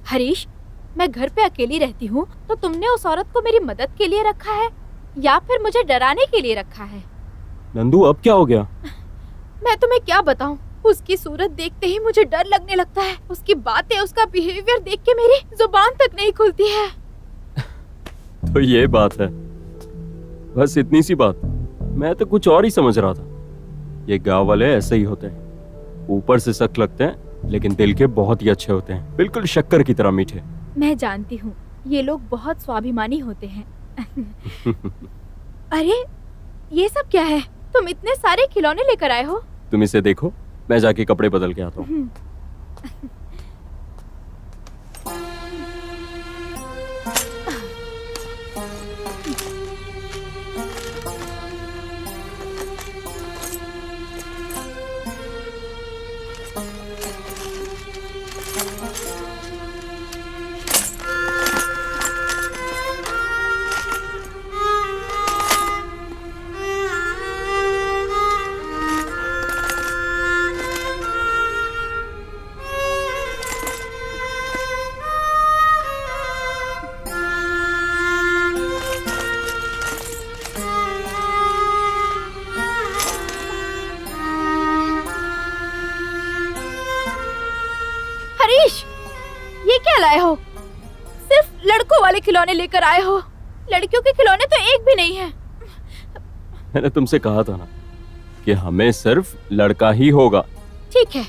हरीश, मैं घर पे अकेली रहती हूँ, तो तुमने उस औरत को मेरी मदद के लिए रखा है या फिर मुझे डराने के लिए रखा है? नंदू, अब क्या हो गया? मैं तुम्हें क्या बताऊँ, उसकी सूरत देखते ही मुझे डर लगने लगता है। उसकी बातें, उसका बिहेवियर देख के मेरी जुबान तक नहीं खुलती है। तो ये बात है, बस इतनी सी बात। मैं तो कुछ और ही समझ रहा था। ये गांव वाले ऐसे ही होते हैं, ऊपर से सख्त लगते हैं लेकिन दिल के बहुत ही अच्छे होते हैं, बिल्कुल शक्कर की तरह मीठे। मैं जानती हूँ, ये लोग बहुत स्वाभिमानी होते हैं। अरे, ये सब क्या है? तुम इतने सारे खिलौने लेकर आए हो? तुम इसे देखो, मैं जाके कपड़े बदल के आता हूँ। खिलौने लेकर आए हो? लड़कियों के खिलौने तो एक भी नहीं है। मैंने तुमसे कहा था ना कि हमें सिर्फ लड़का ही होगा। ठीक है,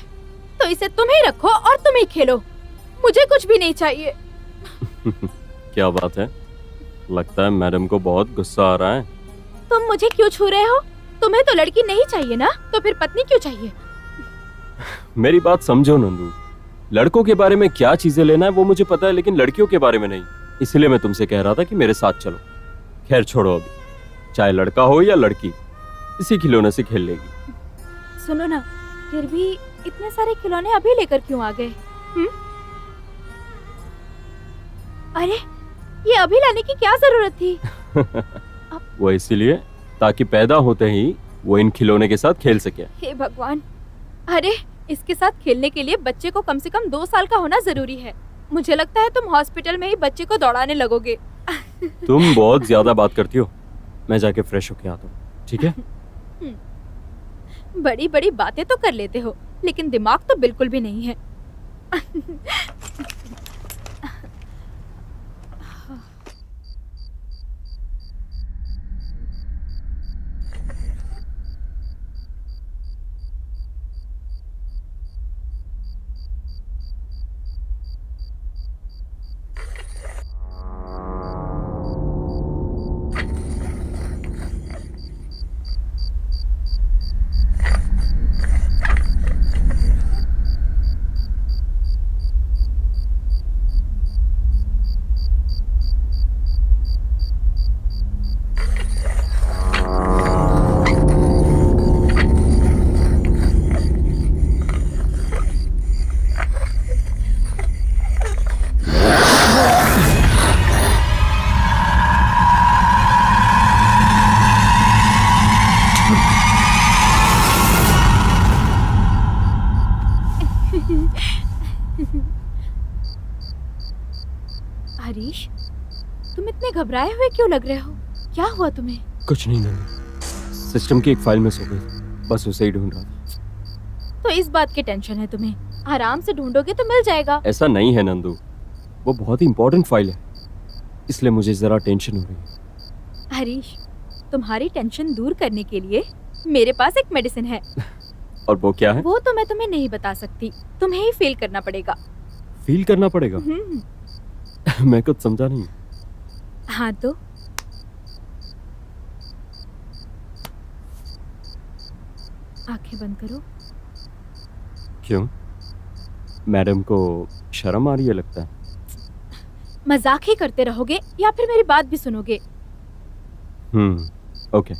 तो इसे तुम ही रखो और तुम ही खेलो, मुझे कुछ भी नहीं चाहिए। क्या बात है, लगता है मैडम को बहुत गुस्सा आ रहा है। तुम मुझे क्यों छू रहे हो? तुम्हें तो लड़की नहीं चाहिए ना, तो फिर पत्नी क्यों चाहिए? मेरी बात समझो नंदू, लड़कों के बारे में क्या चीजें लेना है वो मुझे पता है, लेकिन लड़कियों के बारे में नहीं। इसलिए मैं तुमसे कह रहा था कि मेरे साथ चलो। खैर छोड़ो, अभी चाहे लड़का हो या लड़की, इसी खिलौने से खेल लेगी। सुनो ना, फिर भी इतने सारे खिलौने अभी लेकर क्यों आ गए? अरे, ये अभी लाने की क्या जरूरत थी? वो इसीलिए ताकि पैदा होते ही वो इन खिलौने के साथ खेल सके। हे भगवान, अरे इसके साथ खेलने के लिए बच्चे को कम से कम 2 साल का होना जरूरी है। मुझे लगता है तुम हॉस्पिटल में ही बच्चे को दौड़ाने लगोगे। तुम बहुत ज्यादा बात करती हो, मैं जाके फ्रेश होके आता हूँ, ठीक है? बड़ी बड़ी बातें तो कर लेते हो, लेकिन दिमाग तो बिल्कुल भी नहीं है। हरीश, तुम इतने घबराए हुए क्यों लग रहे हो? क्या हुआ तुम्हें? कुछ नहीं नंदू, सिस्टम की एक फाइल मिस हो गई, बस उसे ही ढूंढ रहा था। तो इस बात की टेंशन है तुम्हें? आराम से ढूंढोगे तो मिल जाएगा। ऐसा नहीं है नंदू, वो बहुत ही इंपॉर्टेंट फाइल है, इसलिए मुझे जरा टेंशन हो रही है। हरीश, तुम्हारी टेंशन दूर करने के लिए मेरे पास एक मेडिसिन है। और वो क्या है? वो तो मैं तुम्हें नहीं बता सकती, तुम्हें ही फील करना पड़ेगा। फील करना पड़ेगा? मैं कुछ समझा नहीं। हाँ तो आंखें बंद करो। क्यों? मैडम को शर्म आ रही है लगता है। मजाक ही करते रहोगे या फिर मेरी बात भी सुनोगे? ओके।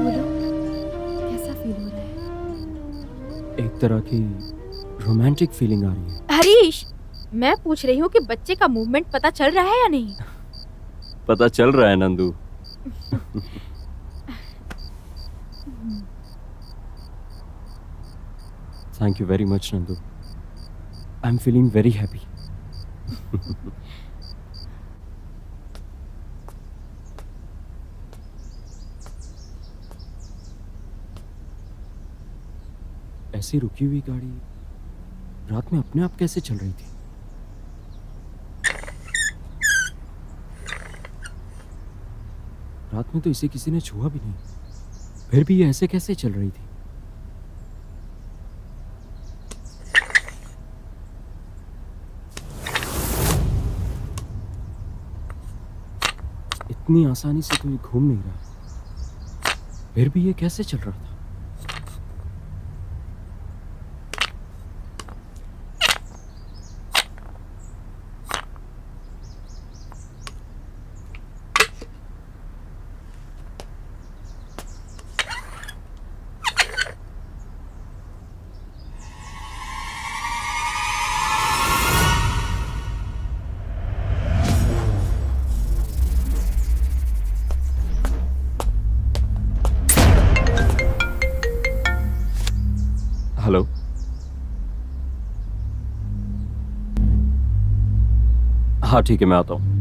बोलो, कैसा फील हो रहा है? एक तरह की रोमांटिक फीलिंग आ रही है। हरीश, मैं पूछ रही हूँ कि बच्चे का मूवमेंट पता चल रहा है या नहीं? पता चल रहा है Nandu. Thank you very much, Nandu. I'm feeling very happy. ऐसी रुकी हुई गाड़ी रात में अपने आप कैसे चल रही थी? रात में तो इसे किसी ने छुआ भी नहीं, फिर भी ये ऐसे कैसे चल रही थी? इतनी आसानी से तो ये घूम नहीं रहा, फिर भी ये कैसे चल रहा था? हेलो, हाँ ठीक है, मैं आता हूँ।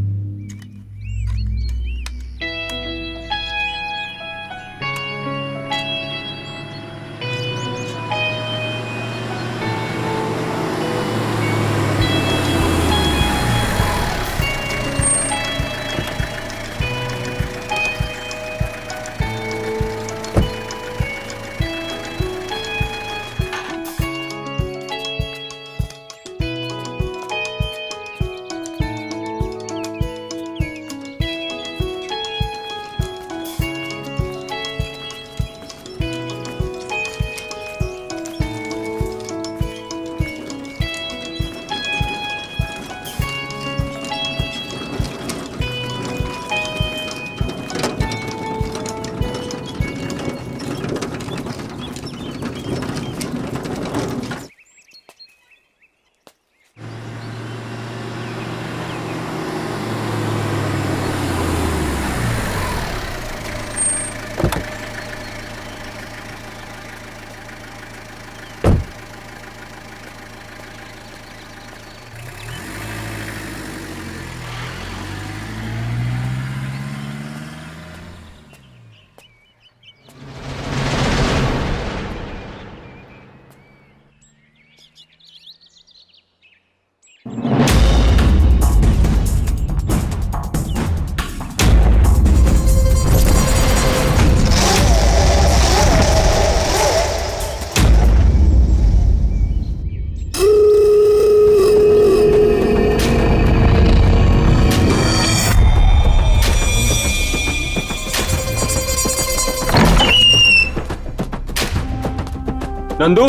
नंदू,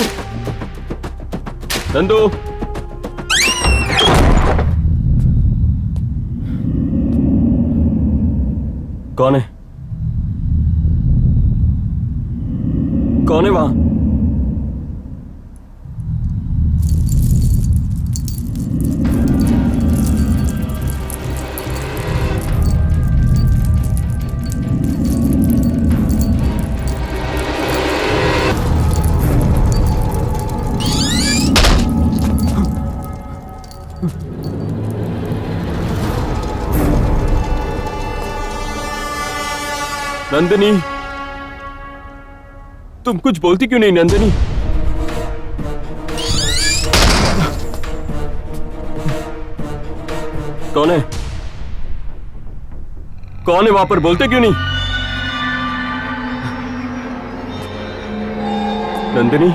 नंदू, कौन है? कौन है वहां? नंदिनी, तुम कुछ बोलती क्यों नहीं नंदिनी? कौन है? कौन है वहां पर? बोलते क्यों नहीं? नंदिनी,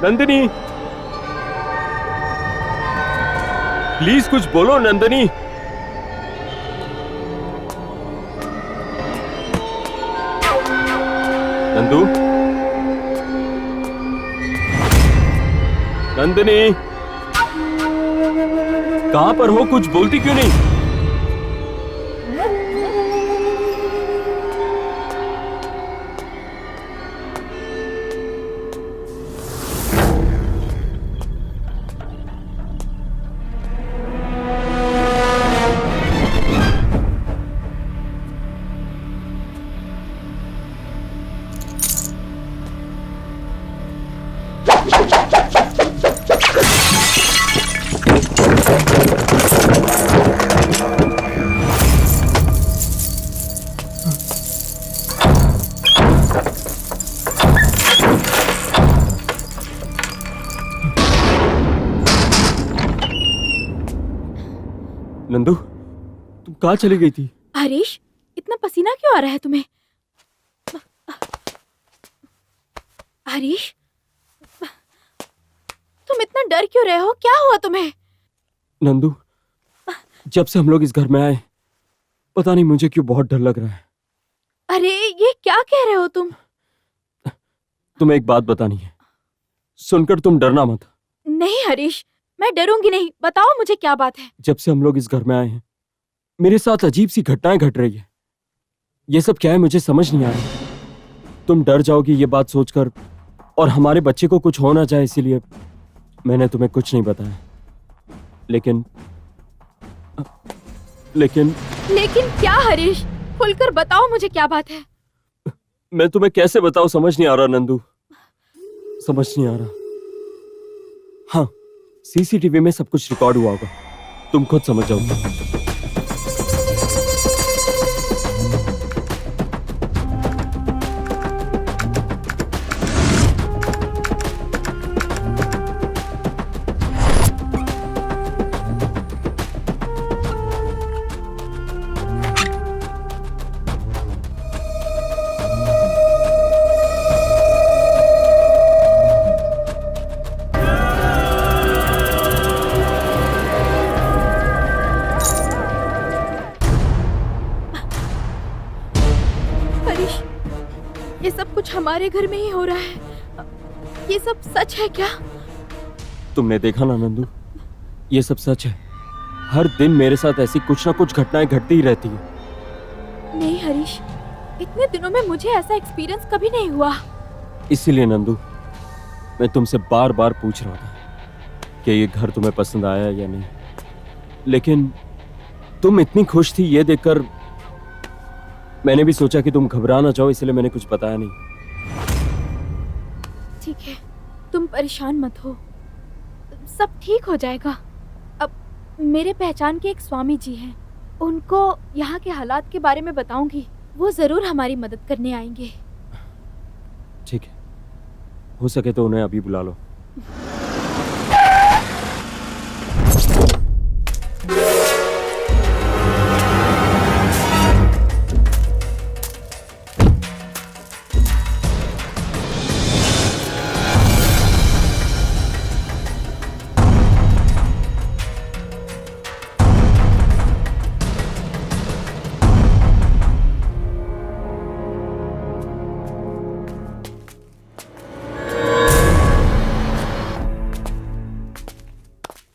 नंदिनी, प्लीज कुछ बोलो नंदिनी। नंदू, नंदिनी, कहां पर हो? कुछ बोलती क्यों नहीं? नंदू, तुम कहां चली गई थी? हरीश, इतना पसीना क्यों आ रहा है तुम्हें? हरीश, तुम इतना डर क्यों रहे हो? क्या हुआ तुम्हें? नंदू, जब से हम लोग इस घर में आए, पता नहीं मुझे क्यों बहुत डर लग रहा है। अरे ये क्या कह रहे हो तुम? तुम्हें एक बात बतानी है, सुनकर तुम डरना मत। नहीं हरीश, मैं डरूंगी नहीं। बताओ मुझे क्या बात है। जब से हम लोग इस घर में आए हैं, मेरे साथ अजीब सी घटनाएं घट रही है। ये सब क्या है मुझे समझ नहीं आ रहा। तुम डर जाओगी ये बात सोचकर, और हमारे बच्चे को कुछ हो ना जाए इसीलिए मैंने तुम्हें कुछ नहीं बताया। लेकिन लेकिन लेकिन क्या हरीश? खुलकर बताओ मुझे क्या बात है। मैं तुम्हें कैसे बताऊं, समझ नहीं आ रहा नंदू, समझ नहीं आ रहा। हाँ, सीसीटीवी में सब कुछ रिकॉर्ड हुआ होगा, तुम खुद समझ जाओगे। हरीश, ये सब कुछ हमारे घर में ही हो रहा है। ये सब सच है क्या? तुमने देखा ना नंदू, ये सब सच है। हर दिन मेरे साथ ऐसी कुछ ना कुछ घटनाएं घटती ही रहती है। नहीं हरीश, इतने दिनों में मुझे ऐसा एक्सपीरियंस कभी नहीं हुआ। इसीलिए नंदू, मैं तुमसे बार बार पूछ रहा था कि ये घर तुम्हें पसंद आया या नहीं, लेकिन तुम इतनी खुश थी ये देखकर मैंने भी सोचा कि तुम घबरा ना जाओ, इसलिए मैंने कुछ बताया नहीं। ठीक है, तुम परेशान मत हो, सब ठीक हो जाएगा। अब मेरे पहचान के एक स्वामी जी हैं, उनको यहाँ के हालात के बारे में बताऊंगी, वो जरूर हमारी मदद करने आएंगे। ठीक है, हो सके तो उन्हें अभी बुला लो।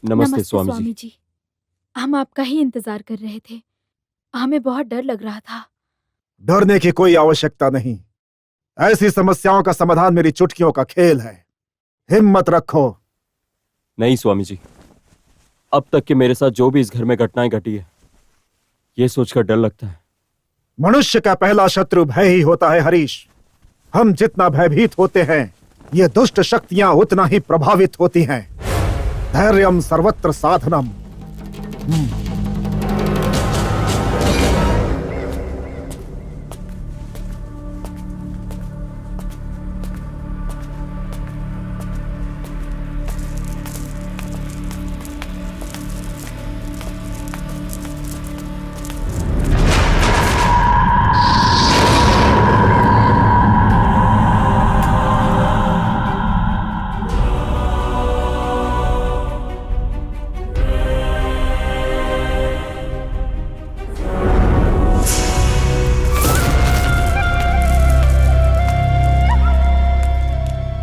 नमस्ते स्वामी जी। हम आपका ही इंतजार कर रहे थे। हमें बहुत डर लग रहा था। डरने की कोई आवश्यकता नहीं। ऐसी समस्याओं का समाधान मेरी चुटकियों का खेल है। हिम्मत रखो। नहीं स्वामी जी, अब तक के मेरे साथ जो भी इस घर में घटनाएं घटी है, ये सोचकर डर लगता है। मनुष्य का पहला शत्रु भय ही होता है हरीश। हम जितना भयभीत होते हैं, ये दुष्ट शक्तियां उतना ही प्रभावित होती हैं। धैर्यम सर्वत्र साधनम।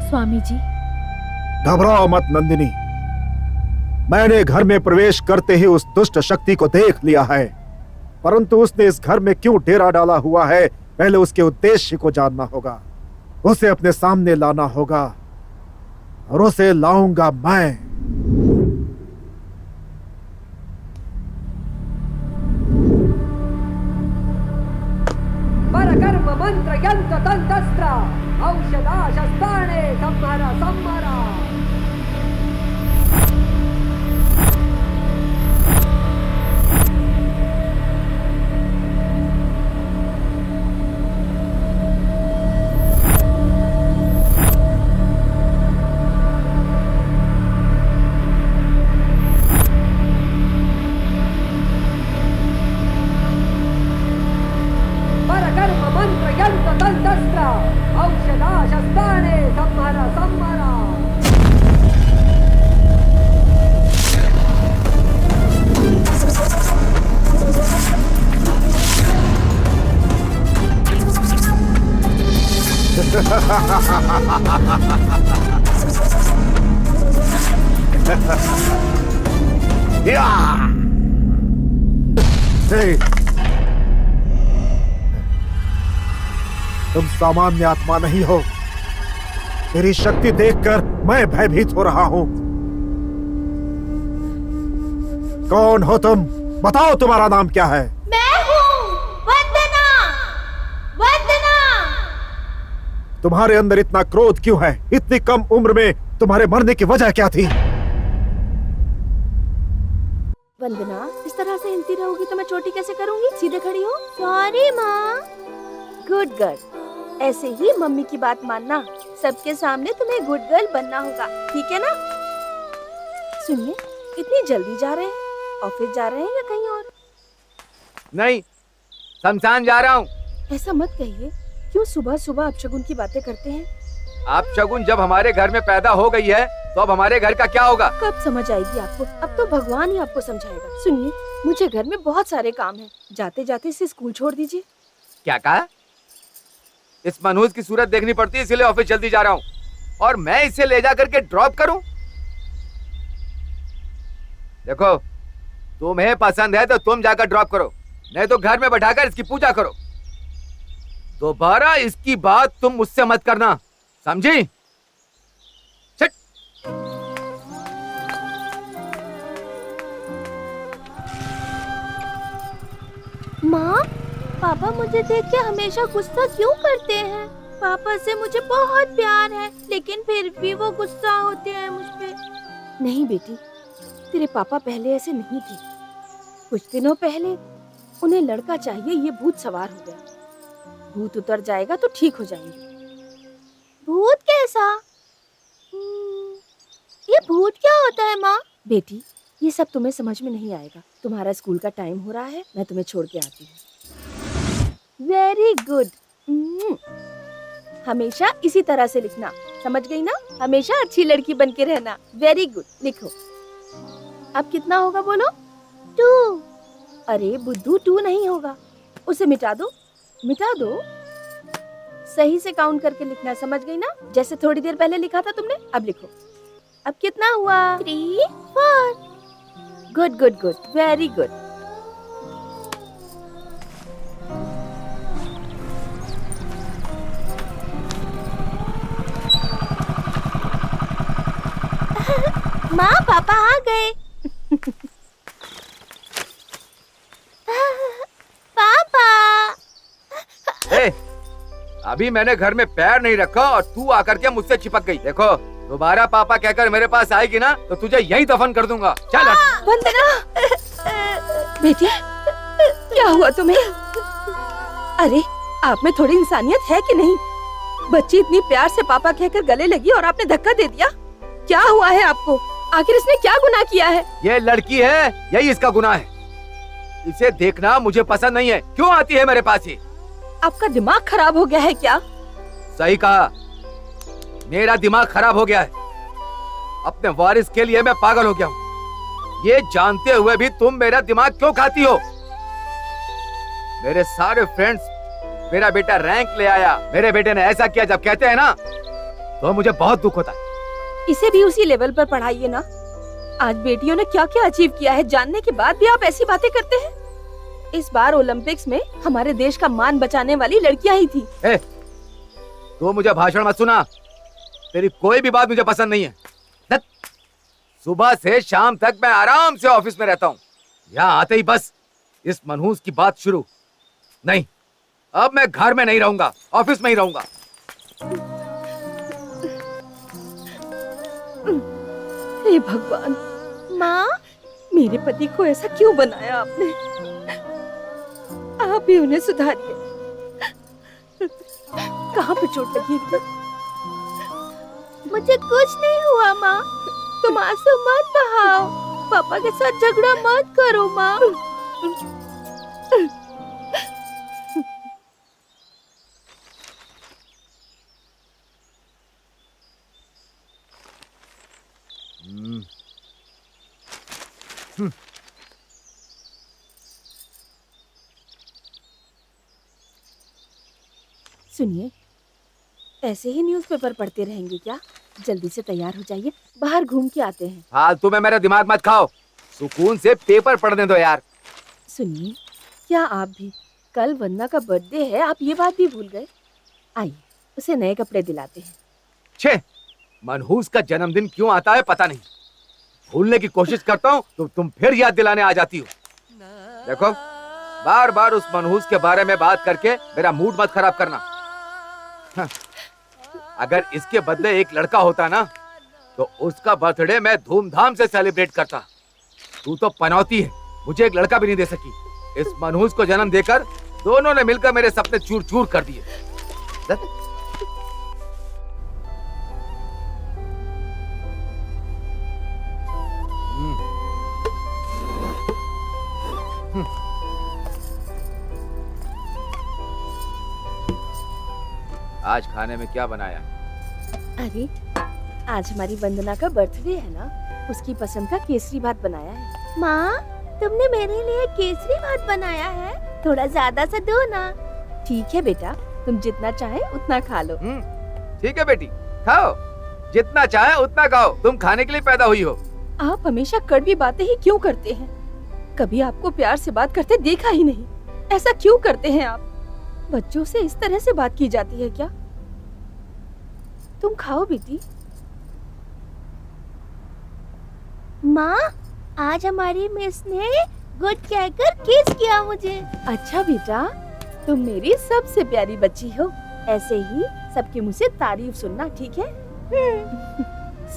स्वामी जी, घबराओ मत नंदिनी। मैंने घर में प्रवेश करते ही उस दुष्ट शक्ति को देख लिया है, परंतु उसने इस घर में क्यों डेरा डाला हुआ है, पहले उसके उद्देश्य को जानना होगा। उसे अपने सामने लाना होगा और उसे लाऊंगा मैं। परकर्म मंत्र यंत्र तंत्र औषधा शस्त्राणे संहारा संहारा। परकर्म मंत्र यंत्र तंत्र औषधा शस्त्राणे संहारा संहारा। हे, तुम सामान्य आत्मा नहीं हो। तेरी शक्ति देखकर मैं भयभीत हो रहा हूं। कौन हो तुम? बताओ तुम्हारा नाम क्या है? मैं हूँ वंदना। वंदना। तुम्हारे अंदर इतना क्रोध क्यों है? इतनी कम उम्र में तुम्हारे मरने की वजह क्या थी? वंदना, इस तरह से हिलती रहोगी तो मैं चोटी कैसे करूंगी? सीधे खड़ी हो। सॉरी माँ। Good girl. ऐसे ही मम्मी की बात मानना। सबके सामने तुम्हें गुड गर्ल बनना होगा, ठीक है ना? सुनिए, इतनी जल्दी जा रहे हैं? ऑफिस जा रहे हैं या कहीं और? नहीं, शमशान जा रहा हूँ। ऐसा मत कहिए। क्यों सुबह सुबह अपशगुन की बातें करते हैं? आप शगुन जब हमारे घर में पैदा हो गई है, तो अब हमारे घर का क्या होगा? कब समझ आएगी आपको? अब तो भगवान ही आपको समझाएगा। सुनिए, मुझे घर में बहुत सारे काम हैं। जाते जाते इसे स्कूल छोड़ दीजिए। क्या कहा? इस मनहूस की सूरत देखनी पड़ती है, इसलिए ऑफिस जल्दी जा रहा हूँ। और मैं इसे ले जा करके ड्रॉप करूँ? देखो, तुम्हें पसंद है तो तुम जाकर ड्रॉप करो, नहीं तो घर में बैठाकर इसकी पूजा करो। दोबारा इसकी बात तुम मुझसे मत करना, समझी? चट। माँ, पापा मुझे देख के हमेशा गुस्सा क्यों करते हैं? पापा से मुझे बहुत प्यार है, लेकिन फिर भी वो गुस्सा होते हैं मुझ पे। नहीं बेटी, तेरे पापा पहले ऐसे नहीं थे। कुछ दिनों पहले उन्हें लड़का चाहिए, ये भूत सवार हो गया। भूत उतर जाएगा तो ठीक हो जाएंगे। भूत कैसा? ये भूत क्या होता है माँ? बेटी, ये सब तुम्हें समझ में नहीं आएगा। तुम्हारा स्कूल का टाइम हो रहा है, मैं तुम्हें छोड़ के आती हूँ। Very good. हमेशा इसी तरह से लिखना, समझ गई ना? हमेशा अच्छी लड़की बन के रहना। वेरी गुड, लिखो। अब कितना होगा बोलो? 2। अरे बुद्धू, 2 नहीं होगा, उसे मिटा दो। मिटा दो। सही से काउंट करके लिखना, समझ गई ना? जैसे थोड़ी देर पहले लिखा था तुमने, अब लिखो। अब कितना हुआ? 3, 4। Good good good, very good. माँ पापा आ गए। पापा ए, अभी मैंने घर में पैर नहीं रखा और तू आकर के मुझसे चिपक गई। देखो दोबारा पापा कहकर मेरे पास आएगी ना तो तुझे यहीं दफन कर दूंगा। चल हट। वंदना, बेटी क्या हुआ तुम्हें? अरे आप में थोड़ी इंसानियत है कि नहीं? बच्ची इतनी प्यार से पापा कहकर गले लगी और आपने धक्का दे दिया। क्या हुआ है आपको? आखिर इसने क्या गुनाह किया है? ये लड़की है, यही इसका गुनाह है। इसे देखना मुझे पसंद नहीं है। क्यों आती है मेरे पास ये? आपका दिमाग खराब हो गया है क्या? सही कहा, मेरा दिमाग खराब हो गया है। अपने वारिस के लिए मैं पागल हो गया हूँ। ये जानते हुए भी तुम मेरा दिमाग क्यों खाती हो? मेरे सारे फ्रेंड्स मेरा बेटा रैंक ले आया, मेरे बेटे ने ऐसा किया जब कहते हैं ना तो मुझे बहुत दुख होता है। इसे भी उसी लेवल पर पढ़ाइए ना। आज बेटियों ने क्या क्या अचीव किया है जानने के बाद भी आप ऐसी बातें करते हैं। इस बार ओलंपिक्स में हमारे देश का मान बचाने वाली लड़कियां ही थी। तो मुझे भाषण मत सुना। तेरी कोई भी बात मुझे पसंद नहीं है। सुबह से शाम तक मैं आराम से ऑफिस में रहता हूँ। यहाँ आते ही बस इस मनहूस की बात शुरू। नहीं, अब मैं घर में नहीं रहूंगा, ऑफिस में ही रहूंगा। हे भगवान, माँ मेरे पति को ऐसा क्यों बनाया आपने? आप भी उन्हें सुधारिए। कहाँ पे चोट लगी है? मुझे कुछ नहीं हुआ माँ। तुम आंसू मत बहाओ। पापा के साथ झगड़ा मत करो माँ। सुनिए, ऐसे ही न्यूज़पेपर पढ़ते रहेंगे क्या? जल्दी से तैयार हो जाइए, बाहर घूम के आते हैं। फालतू में मेरा दिमाग मत खाओ। सुकून से पेपर पढ़ने दो यार। सुनिए, क्या आप भी? कल वंदना का बर्थडे है, आप ये बात भी भूल गए। आइए, उसे नए कपड़े दिलाते हैं। छे, मनहूस का जन्मदिन क्यों आता है पता नहीं। भूलने की कोशिश करता हूँ तो तुम फिर याद दिलाने आ जाती हो। देखो, बार बार उस मनहूस के बारे में बात करके मेरा मूड मत खराब करना। हाँ, अगर इसके बदले एक लड़का होता ना तो उसका बर्थडे मैं धूमधाम से सेलिब्रेट करता। तू तो पनौती है, मुझे एक लड़का भी नहीं दे सकी। इस मनहूस को जन्म देकर दोनों ने मिलकर मेरे सपने चूर चूर कर दिए। आज खाने में क्या बनाया? अरे, आज हमारी वंदना का बर्थडे है ना, उसकी पसंद का केसरी भात बनाया है। माँ, तुमने मेरे लिए केसरी भात बनाया है? थोड़ा ज्यादा सा दो ना। ठीक है बेटा, तुम जितना चाहे उतना खा लो। ठीक है बेटी, खाओ, जितना चाहे उतना खाओ। तुम खाने के लिए पैदा हुई हो। आप हमेशा कड़वी बातें ही क्यों करते हैं? कभी आपको प्यार से बात करते देखा ही नहीं। ऐसा क्यों करते हैं आप? बच्चों से इस तरह से बात की जाती है क्या? तुम खाओ बेटी। माँ, आज हमारी मिस ने गुड कहकर किस किया मुझे। अच्छा बेटा, तुम मेरी सबसे प्यारी बच्ची हो। ऐसे ही सबके मुंह से तारीफ सुनना, ठीक है?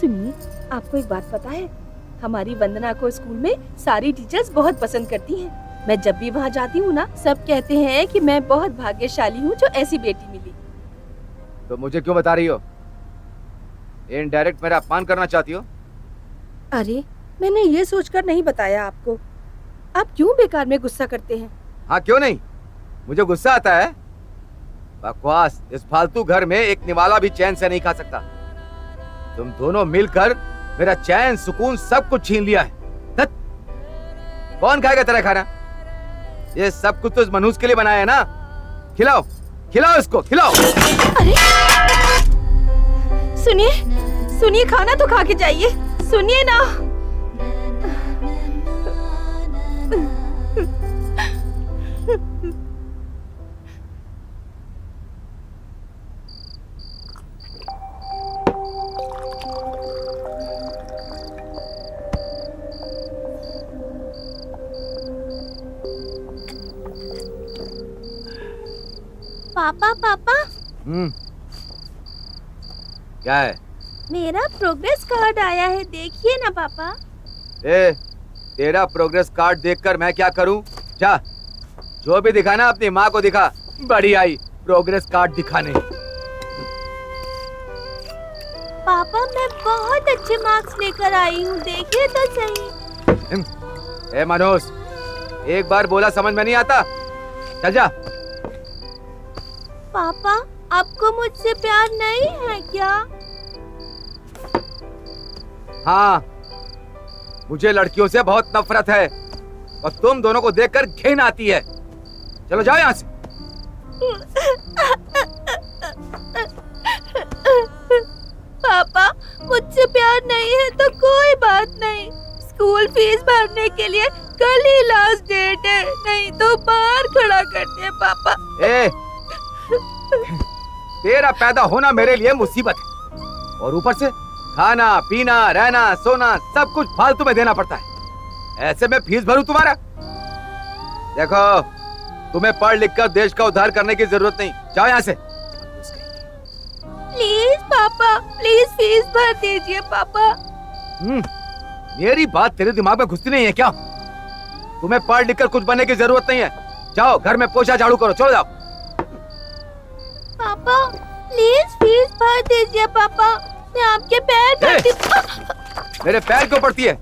सुनिए, आपको एक बात पता है? हमारी वंदना को स्कूल में सारी टीचर्स बहुत पसंद करती हैं। मैं जब भी वहाँ जाती हूँ ना, सब कहते हैं कि मैं बहुत भाग्यशाली हूँ जो ऐसी बेटी मिली। तो मुझे क्यों बता रही हो? इनडायरेक्ट मेरा अपमान करना चाहती हो? अरे, मैंने ये सोचकर नहीं बताया आपको। आप क्यों बेकार में गुस्सा करते हैं? हाँ, क्यों नहीं, मुझे गुस्सा आता है। बकवास, इस फालतू घर में एक निवाला भी चैन से नहीं खा सकता। तुम दोनों मिलकर मेरा चैन सुकून सब कुछ छीन लिया है। कौन खाएगा तेरा खाना? ये सब कुछ तो इस मनहूस के लिए बनाया है ना। खिलाओ, खिलाओ इसको, खिलाओ। अरे सुनिए, सुनिए, खाना तो खा के जाइए। सुनिए ना। पापा पापा, क्या है? मेरा प्रोग्रेस कार्ड आया है, देखिए ना पापा। ए, तेरा प्रोग्रेस कार्ड देखकर मैं क्या करूं? जा, जो भी दिखाना अपनी माँ को दिखा। बड़ी आई प्रोग्रेस कार्ड दिखाने। पापा मैं बहुत अच्छे मार्क्स लेकर आई हूँ, देखिए तो सही। ए मनोज, एक बार बोला समझ में नहीं आता? चल जा। पापा आपको मुझसे प्यार नहीं है क्या? हाँ, मुझे लड़कियों से बहुत नफरत है और तुम दोनों को देखकर घिन आती है। चलो जाओ यहाँ से। पापा मुझसे प्यार नहीं है तो कोई बात नहीं, स्कूल फीस भरने के लिए कल ही लास्ट डेट है, नहीं तो बाहर खड़ा करते हैं पापा। ए, तेरा पैदा होना मेरे लिए मुसीबत है और ऊपर से खाना पीना रहना सोना सब कुछ फालतू में देना पड़ता है। ऐसे में फीस भरूं तुम्हारा? देखो, तुम्हें पढ़ लिख कर देश का उद्धार करने की जरूरत नहीं, जाओ यहाँ से। प्लीज पापा, प्लीज फीस भर दीजिए पापा। मेरी बात तेरे दिमाग में घुसती नहीं है क्या? तुम्हें पढ़ लिख कर कुछ बनने की जरूरत नहीं है, जाओ घर में पोछा झाड़ू करो, चलो जाओ। पापा प्लीज फीस भर दीजिए पापा, मैं आपके पैर पड़ती। मेरे पैर क्यों पड़ती है?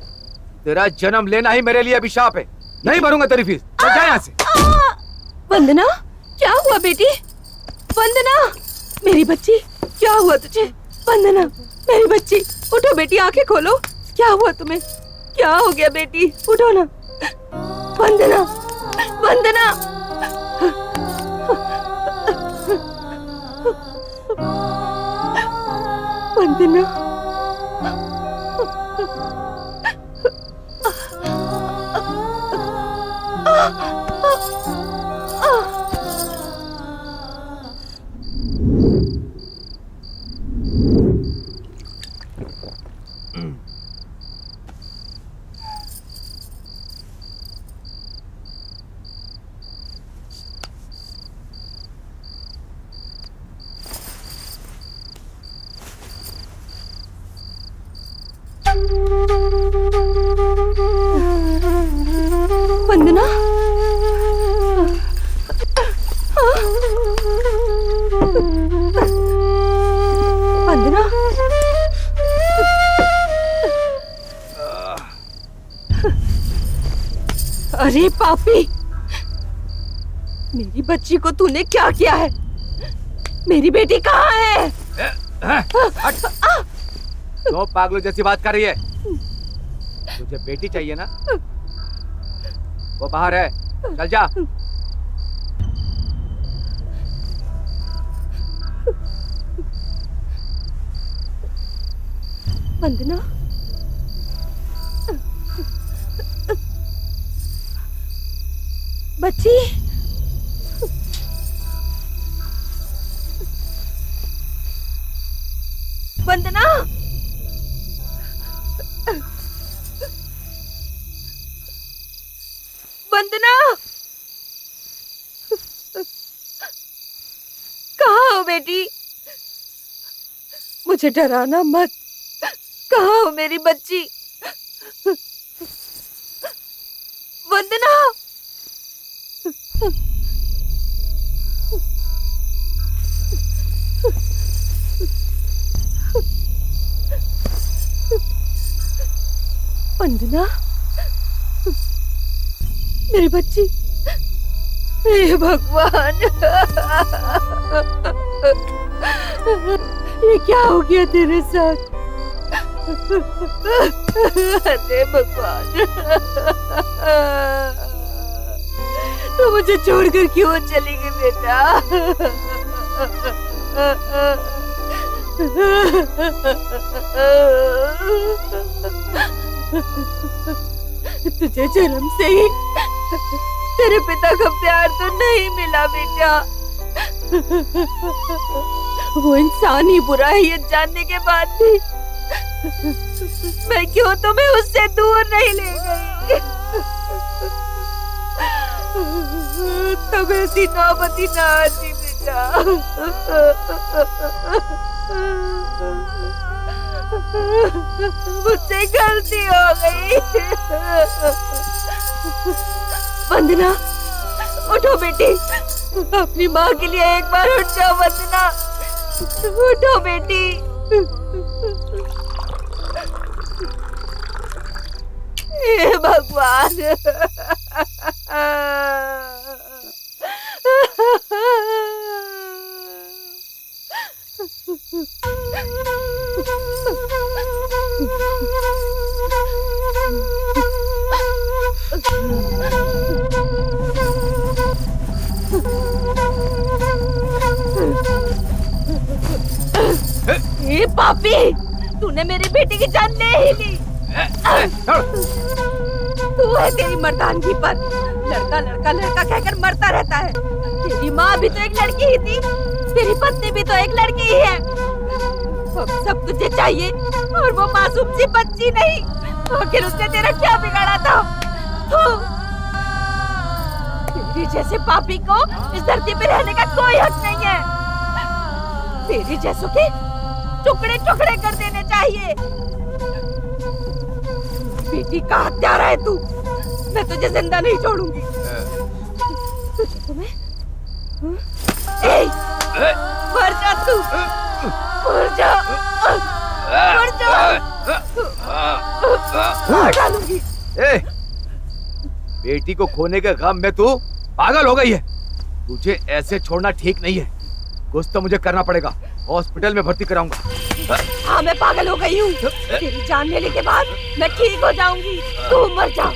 तेरा जन्म लेना ही मेरे लिए अभिशाप है, नहीं भरूंगा तेरी फीस, चल जा यहाँ से। वंदना, क्या हुआ बेटी? वंदना, मेरी बच्ची, क्या हुआ तुझे? वंदना, मेरी बच्ची, उठो बेटी, आंखें खोलो। क्या हुआ तुम्हें? क्या हो गया बेटी? उठो ना। वंदना, वंदना। वंदना, वंदना, वंदना, अरे पापी, मेरी बच्ची को तूने क्या किया है? मेरी बेटी कहाँ है? क्यों पागलों जैसी बात कर रही है? तुझे बेटी चाहिए ना? वो बाहर है, चल जा। वंदना, बच्ची, वंदना, वंदना, कहाँ हो बेटी? मुझे डराना मत। कहाँ हो मेरी बच्ची? वंदना, वंदना, मेरी बच्ची। हे भगवान, ये क्या हो गया तेरे साथ? अरे भगवान, तू मुझे छोड़कर क्यों चली गई बेटा? तुझे जन्म से ही तेरे पिता का प्यार तो नहीं मिला बेटा। वो इंसान ही बुरा है ये जानने के बाद भी मैं क्यों तुम्हें उससे दूर नहीं ले गई? तब ऐसी नौबत ही ना आती बेटा। मुझसे गलती हो गई। वंदना, उठो बेटी, अपनी माँ के लिए एक बार उठ जाओ। वंदना, उठो बेटी। हे भगवान। ये पापी, तूने मेरी बेटी की जान ले ही ली। तू है तेरी मर्दानगी पर लड़का लड़का लड़का कहकर मरता रहता है। तेरी माँ भी तो एक लड़की ही थी, तेरी पत्नी भी तो एक लड़की ही है। अब सब तुझे चाहिए और वो मासूम सी बच्ची नहीं। आखिर उसने तेरा क्या बिगाड़ा था? तेरी जैसे पापी को इस धरती पे रहने का कोई हक नहीं है। तेरी जैसों के टुकड़े टुकड़े कर देने चाहिए। बेटी का हत्यारा है तू, मैं तुझे जिंदा नहीं छोड़ूंगी। तुझे तो मैं मर जा तू, मर जा, मर जा, मार डालूंगी। बेटी को खोने के गम में तू पागल हो गई है। तुझे ऐसे छोड़ना ठीक नहीं है। कुछ तो मुझे करना पड़ेगा। हॉस्पिटल में भर्ती कराऊंगा। हाँ, मैं पागल हो गई हूँ। तेरी जान लेने के बाद मैं ठीक हो जाऊंगी। तू मर जा।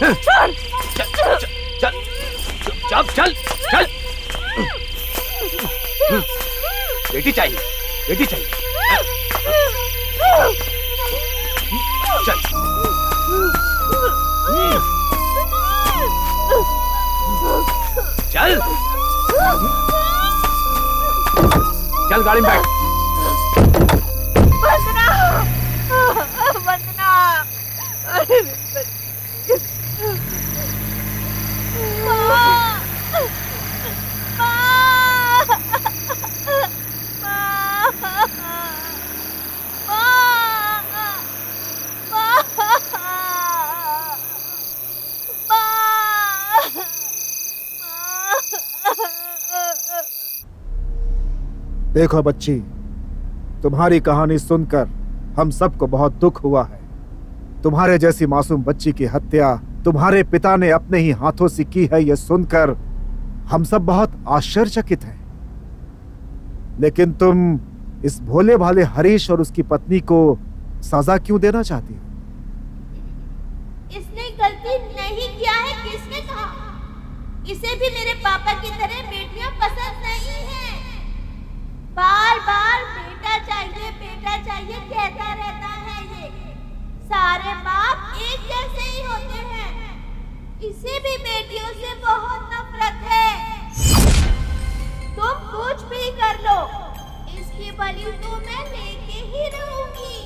चल चल चल चल चल चल। बेटी चाहिए, बेटी चाहिए। चल चल चल, गाड़ी में बैठ। वंदना, वंदना, अरे देखो बच्ची, तुम्हारी कहानी सुनकर हम सबको बहुत दुख हुआ है। तुम्हारे जैसी मासूम बच्ची की हत्या तुम्हारे पिता ने अपने ही हाथों से की है, यह सुनकर हम सब बहुत आश्चर्यचकित हैं। लेकिन तुम इस भोले भाले हरीश और उसकी पत्नी को सजा क्यों देना चाहती हो? इसने गलती नहीं किया है, किसने कहा? इसे भी मेरे पापा की तरह बेटियां पसंद नहीं है। बार बार बेटा चाहिए कहता रहता है ये। सारे बाप एक जैसे ही होते हैं। इसे भी बेटियों से बहुत नफरत है। तुम कुछ भी कर लो, इसकी बलि तो मैं लेके ही रहूंगी।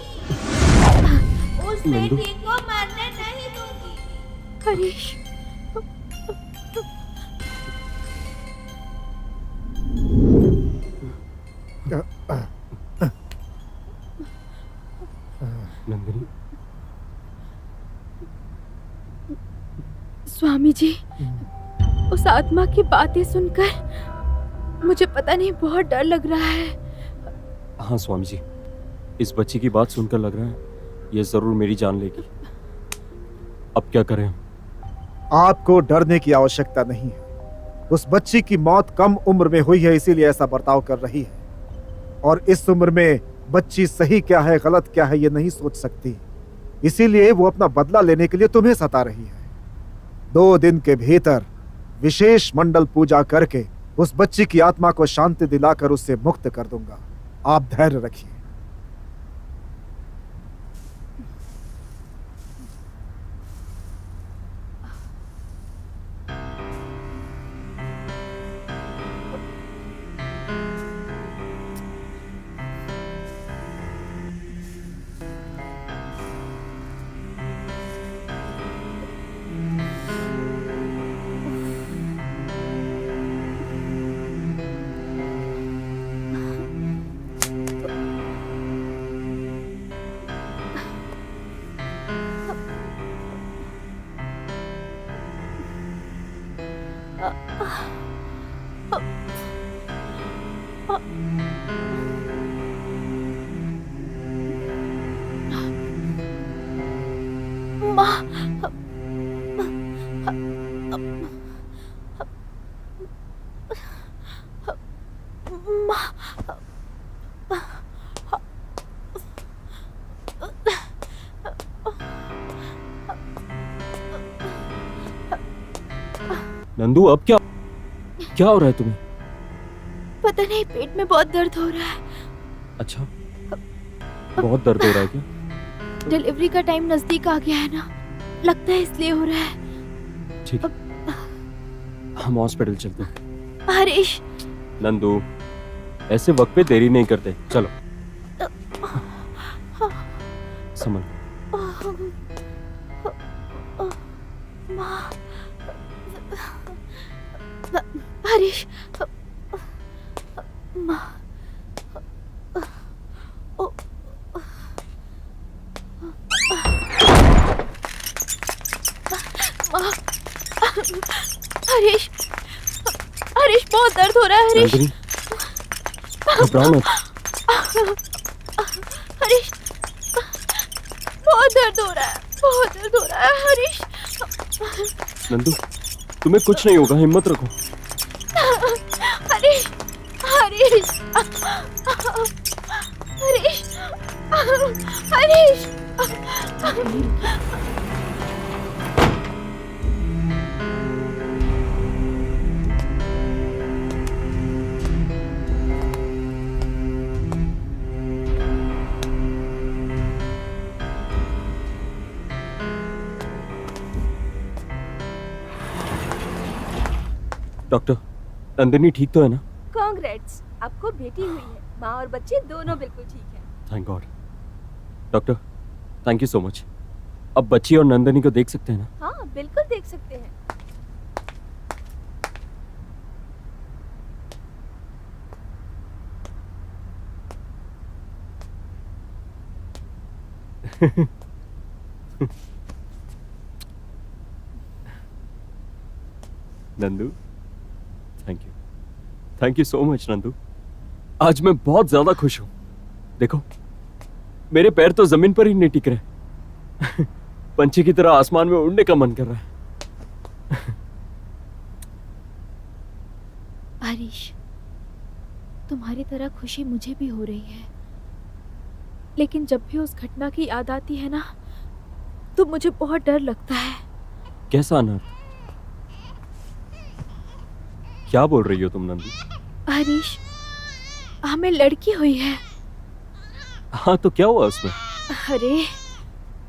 उस बेटी को मरने नहीं दूंगी। हरीश, नंदिनी, स्वामी जी, उस आत्मा की बातें सुनकर मुझे पता नहीं बहुत डर लग रहा है। हाँ स्वामी जी, इस बच्ची की बात सुनकर लग रहा है ये जरूर मेरी जान लेगी। अब क्या करें? आपको डरने की आवश्यकता नहीं है। उस बच्ची की मौत कम उम्र में हुई है, इसीलिए ऐसा बर्ताव कर रही है। और इस उम्र में बच्ची सही क्या है गलत क्या है ये नहीं सोच सकती, इसीलिए वो अपना बदला लेने के लिए तुम्हें सता रही है। 2 दिन के भीतर विशेष मंडल पूजा करके उस बच्ची की आत्मा को शांति दिलाकर उससे मुक्त कर दूंगा। आप धैर्य रखिए। नंदू अब क्या क्या हो रहा है तुम्हें? पता नहीं, पेट में बहुत दर्द हो रहा है। अच्छा, बहुत दर्द हो रहा है क्या? डिलीवरी का टाइम नजदीक आ गया है ना, लगता है इसलिए हो रहा है। ठीक है, हम हॉस्पिटल चलते हैं। हरीश, नंदू, ऐसे वक्त पे देरी नहीं करते, चलो। संभल। हरीश, माँ, हरीश, हरीश बहुत दर्द हो रहा है। हरीश, नंदिनी, घबराओ मत। हरीश, बहुत दर्द हो रहा है, बहुत दर्द हो रहा है। हरीश, नंदू, तुम्हें कुछ नहीं होगा, हिम्मत रखो। हरीश, हरीश, हरीश, हरीश। डॉक्टर, नंदिनी ठीक तो है ना? कांग्रेट्स, आपको बेटी हुई है। माँ और बच्चे दोनों बिल्कुल ठीक हैं। Thank God. Doctor, thank you so much. अब बच्ची और नंदिनी को देख सकते हैं ना? हाँ, बिल्कुल देख सकते हैं। Nandu, thank you so much Nandu. आज मैं बहुत ज्यादा खुश हूं। देखो, मेरे पैर तो जमीन पर ही नहीं टिक रहे। पंछी की तरह आसमान में उड़ने का मन कर रहा है। हरीश, तुम्हारी तरह खुशी मुझे भी हो रही है, लेकिन जब भी उस घटना की याद आती है ना, तो मुझे बहुत डर लगता है। कैसा अनर्थ? क्या बोल रही हो तुम नंदू? हरीश, हमें लड़की हुई है। हाँ, तो क्या हुआ उसमें? अरे,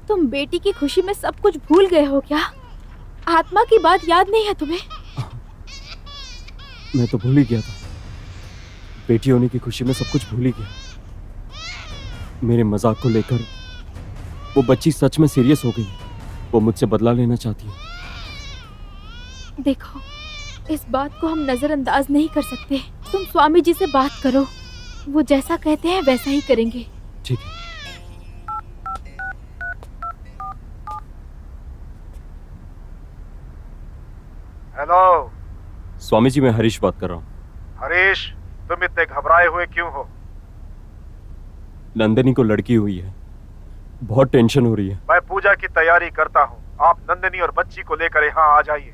तुम बेटी की खुशी में सब कुछ भूल गए हो क्या? आत्मा की बात याद नहीं है तुम्हें? मैं तो भूल ही गया था। बेटी होने की खुशी में सब कुछ भूल ही गया। मेरे मजाक को लेकर वो बच्ची सच में सीरियस हो गई। वो मुझसे बदला लेना चाहती है। देखो, इस बात को हम नजरअंदाज नहीं कर सकते। तुम स्वामी जी से बात करो, वो जैसा कहते हैं वैसा ही करेंगे। ठीक है। हेलो स्वामी जी, मैं हरीश बात कर रहा हूँ। हरीश, तुम इतने घबराए हुए क्यों हो? नंदिनी को लड़की हुई है, बहुत टेंशन हो रही है। मैं पूजा की तैयारी करता हूँ। आप नंदिनी और बच्ची को लेकर यहाँ आ जाइए।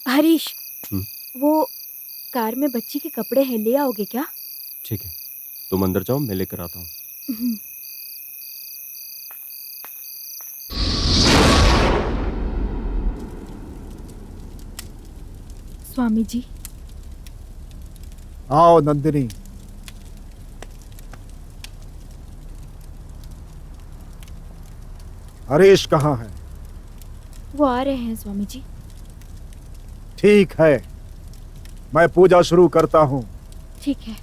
हरीश, वो कार में बच्ची के कपड़े हैं, ले आओगे क्या? ठीक है, तुम अंदर जाओ, मैं लेकर आता हूँ। स्वामी जी। आओ नंदिनी। हरीश कहाँ है? वो आ रहे हैं स्वामी जी। ठीक है, मैं पूजा शुरू करता हूँ। ठीक है।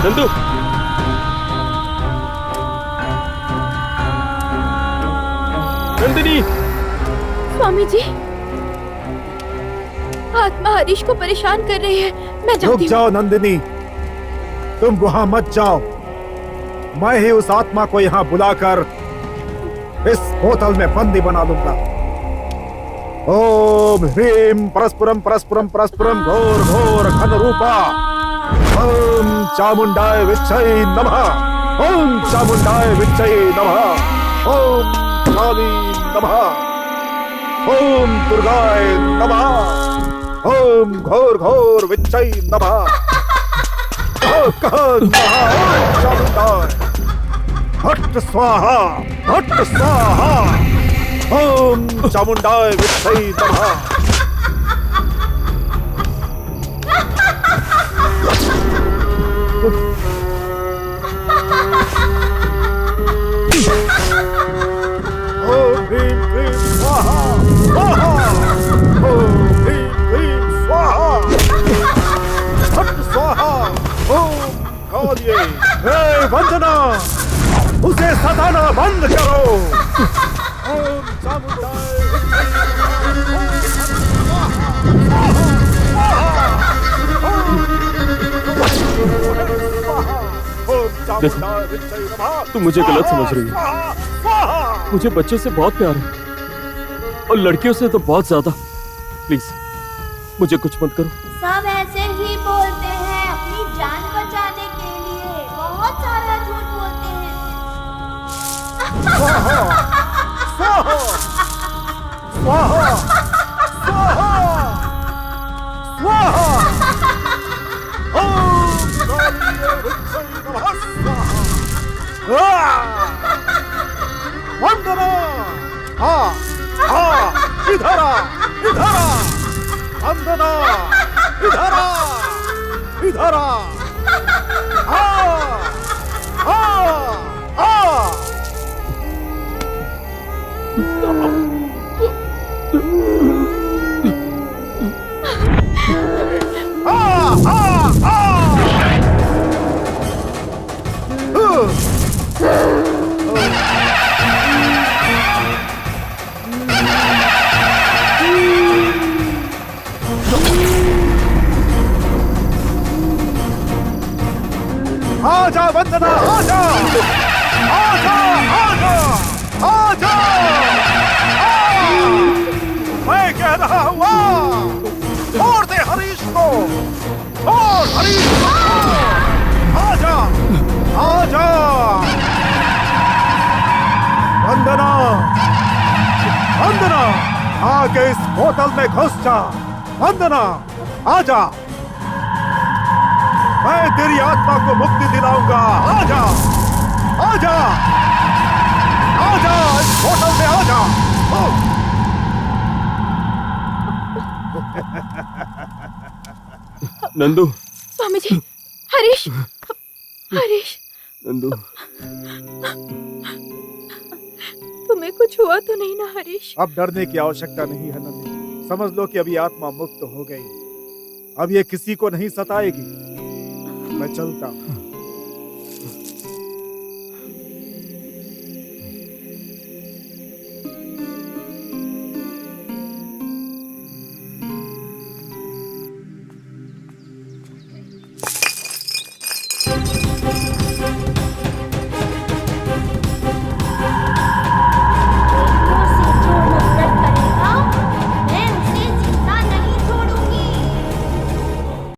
नंदू नंदिनी स्वामी जी, आत्मा हरीश को परेशान कर रही है। मैं रुक जाती हूँ। जाओ नंदिनी, तुम वहां मत जाओ। मैं ही उस आत्मा को यहाँ बुलाकर इस बोतल में बंदी बना लूंगा। ओम ह्रीम परस्पुरम परस्पुरम परस्पुरम घोर घोर घन रूपा ओम चामुंडाय विच्छय नमः। ओम चामुंडाय विच्छय नमः। ओम काली नमः। ओम दुर्गाय नमः। ओम घोर घोर विच्छय नमः। हट स्वाहा हट स्वाहा। ओम चामुंडाय विच्छय नमः। ओम ह्रीं क्लीं स्वाहा स्वाहा। ओम ह्रीं क्लीं स्वाहा। हट स्वाहा। ओम कालिये। हे वंदना, उसे सताना बंद करो। ओम चामुंडाय तुम मुझे गलत समझ रही हो। मुझे बच्चों से बहुत प्यार है और लड़कियों से तो बहुत ज्यादा। प्लीज मुझे कुछ मत करो। सब ऐसे ही बोलते हैं अपनी जान बचाने के लिए, बहुत सारा झूठ बोलते हैं। स्वाहा स्वाहा स्वाहा स्वाहा। ओम कालिये विच्छय नमः स्वाहा। वंदना, इधर आ, इधर आ। वंदना, इधर आ, इधर आ। आजा वंदना, आजा आजा आजा आजा। मैं कह रहा हूँ छोड़ दे हरीश को, छोड़ हरीश को। आजा आजा वंदना, वंदना आके इस बोतल में घुस जा। वंदना आजा, मैं तेरी आत्मा को मुक्ति दिलाऊंगा। आजा आजा आजा, इस बोतल में आजा। नंदू स्वामी जी, हरीश, हरीश, नंदू तुम्हें कुछ हुआ तो नहीं ना हरीश? अब डरने की आवश्यकता नहीं है नंदी। समझ लो कि अभी आत्मा मुक्त हो गई। अब ये किसी को नहीं सताएगी। मैं चलता हूँ।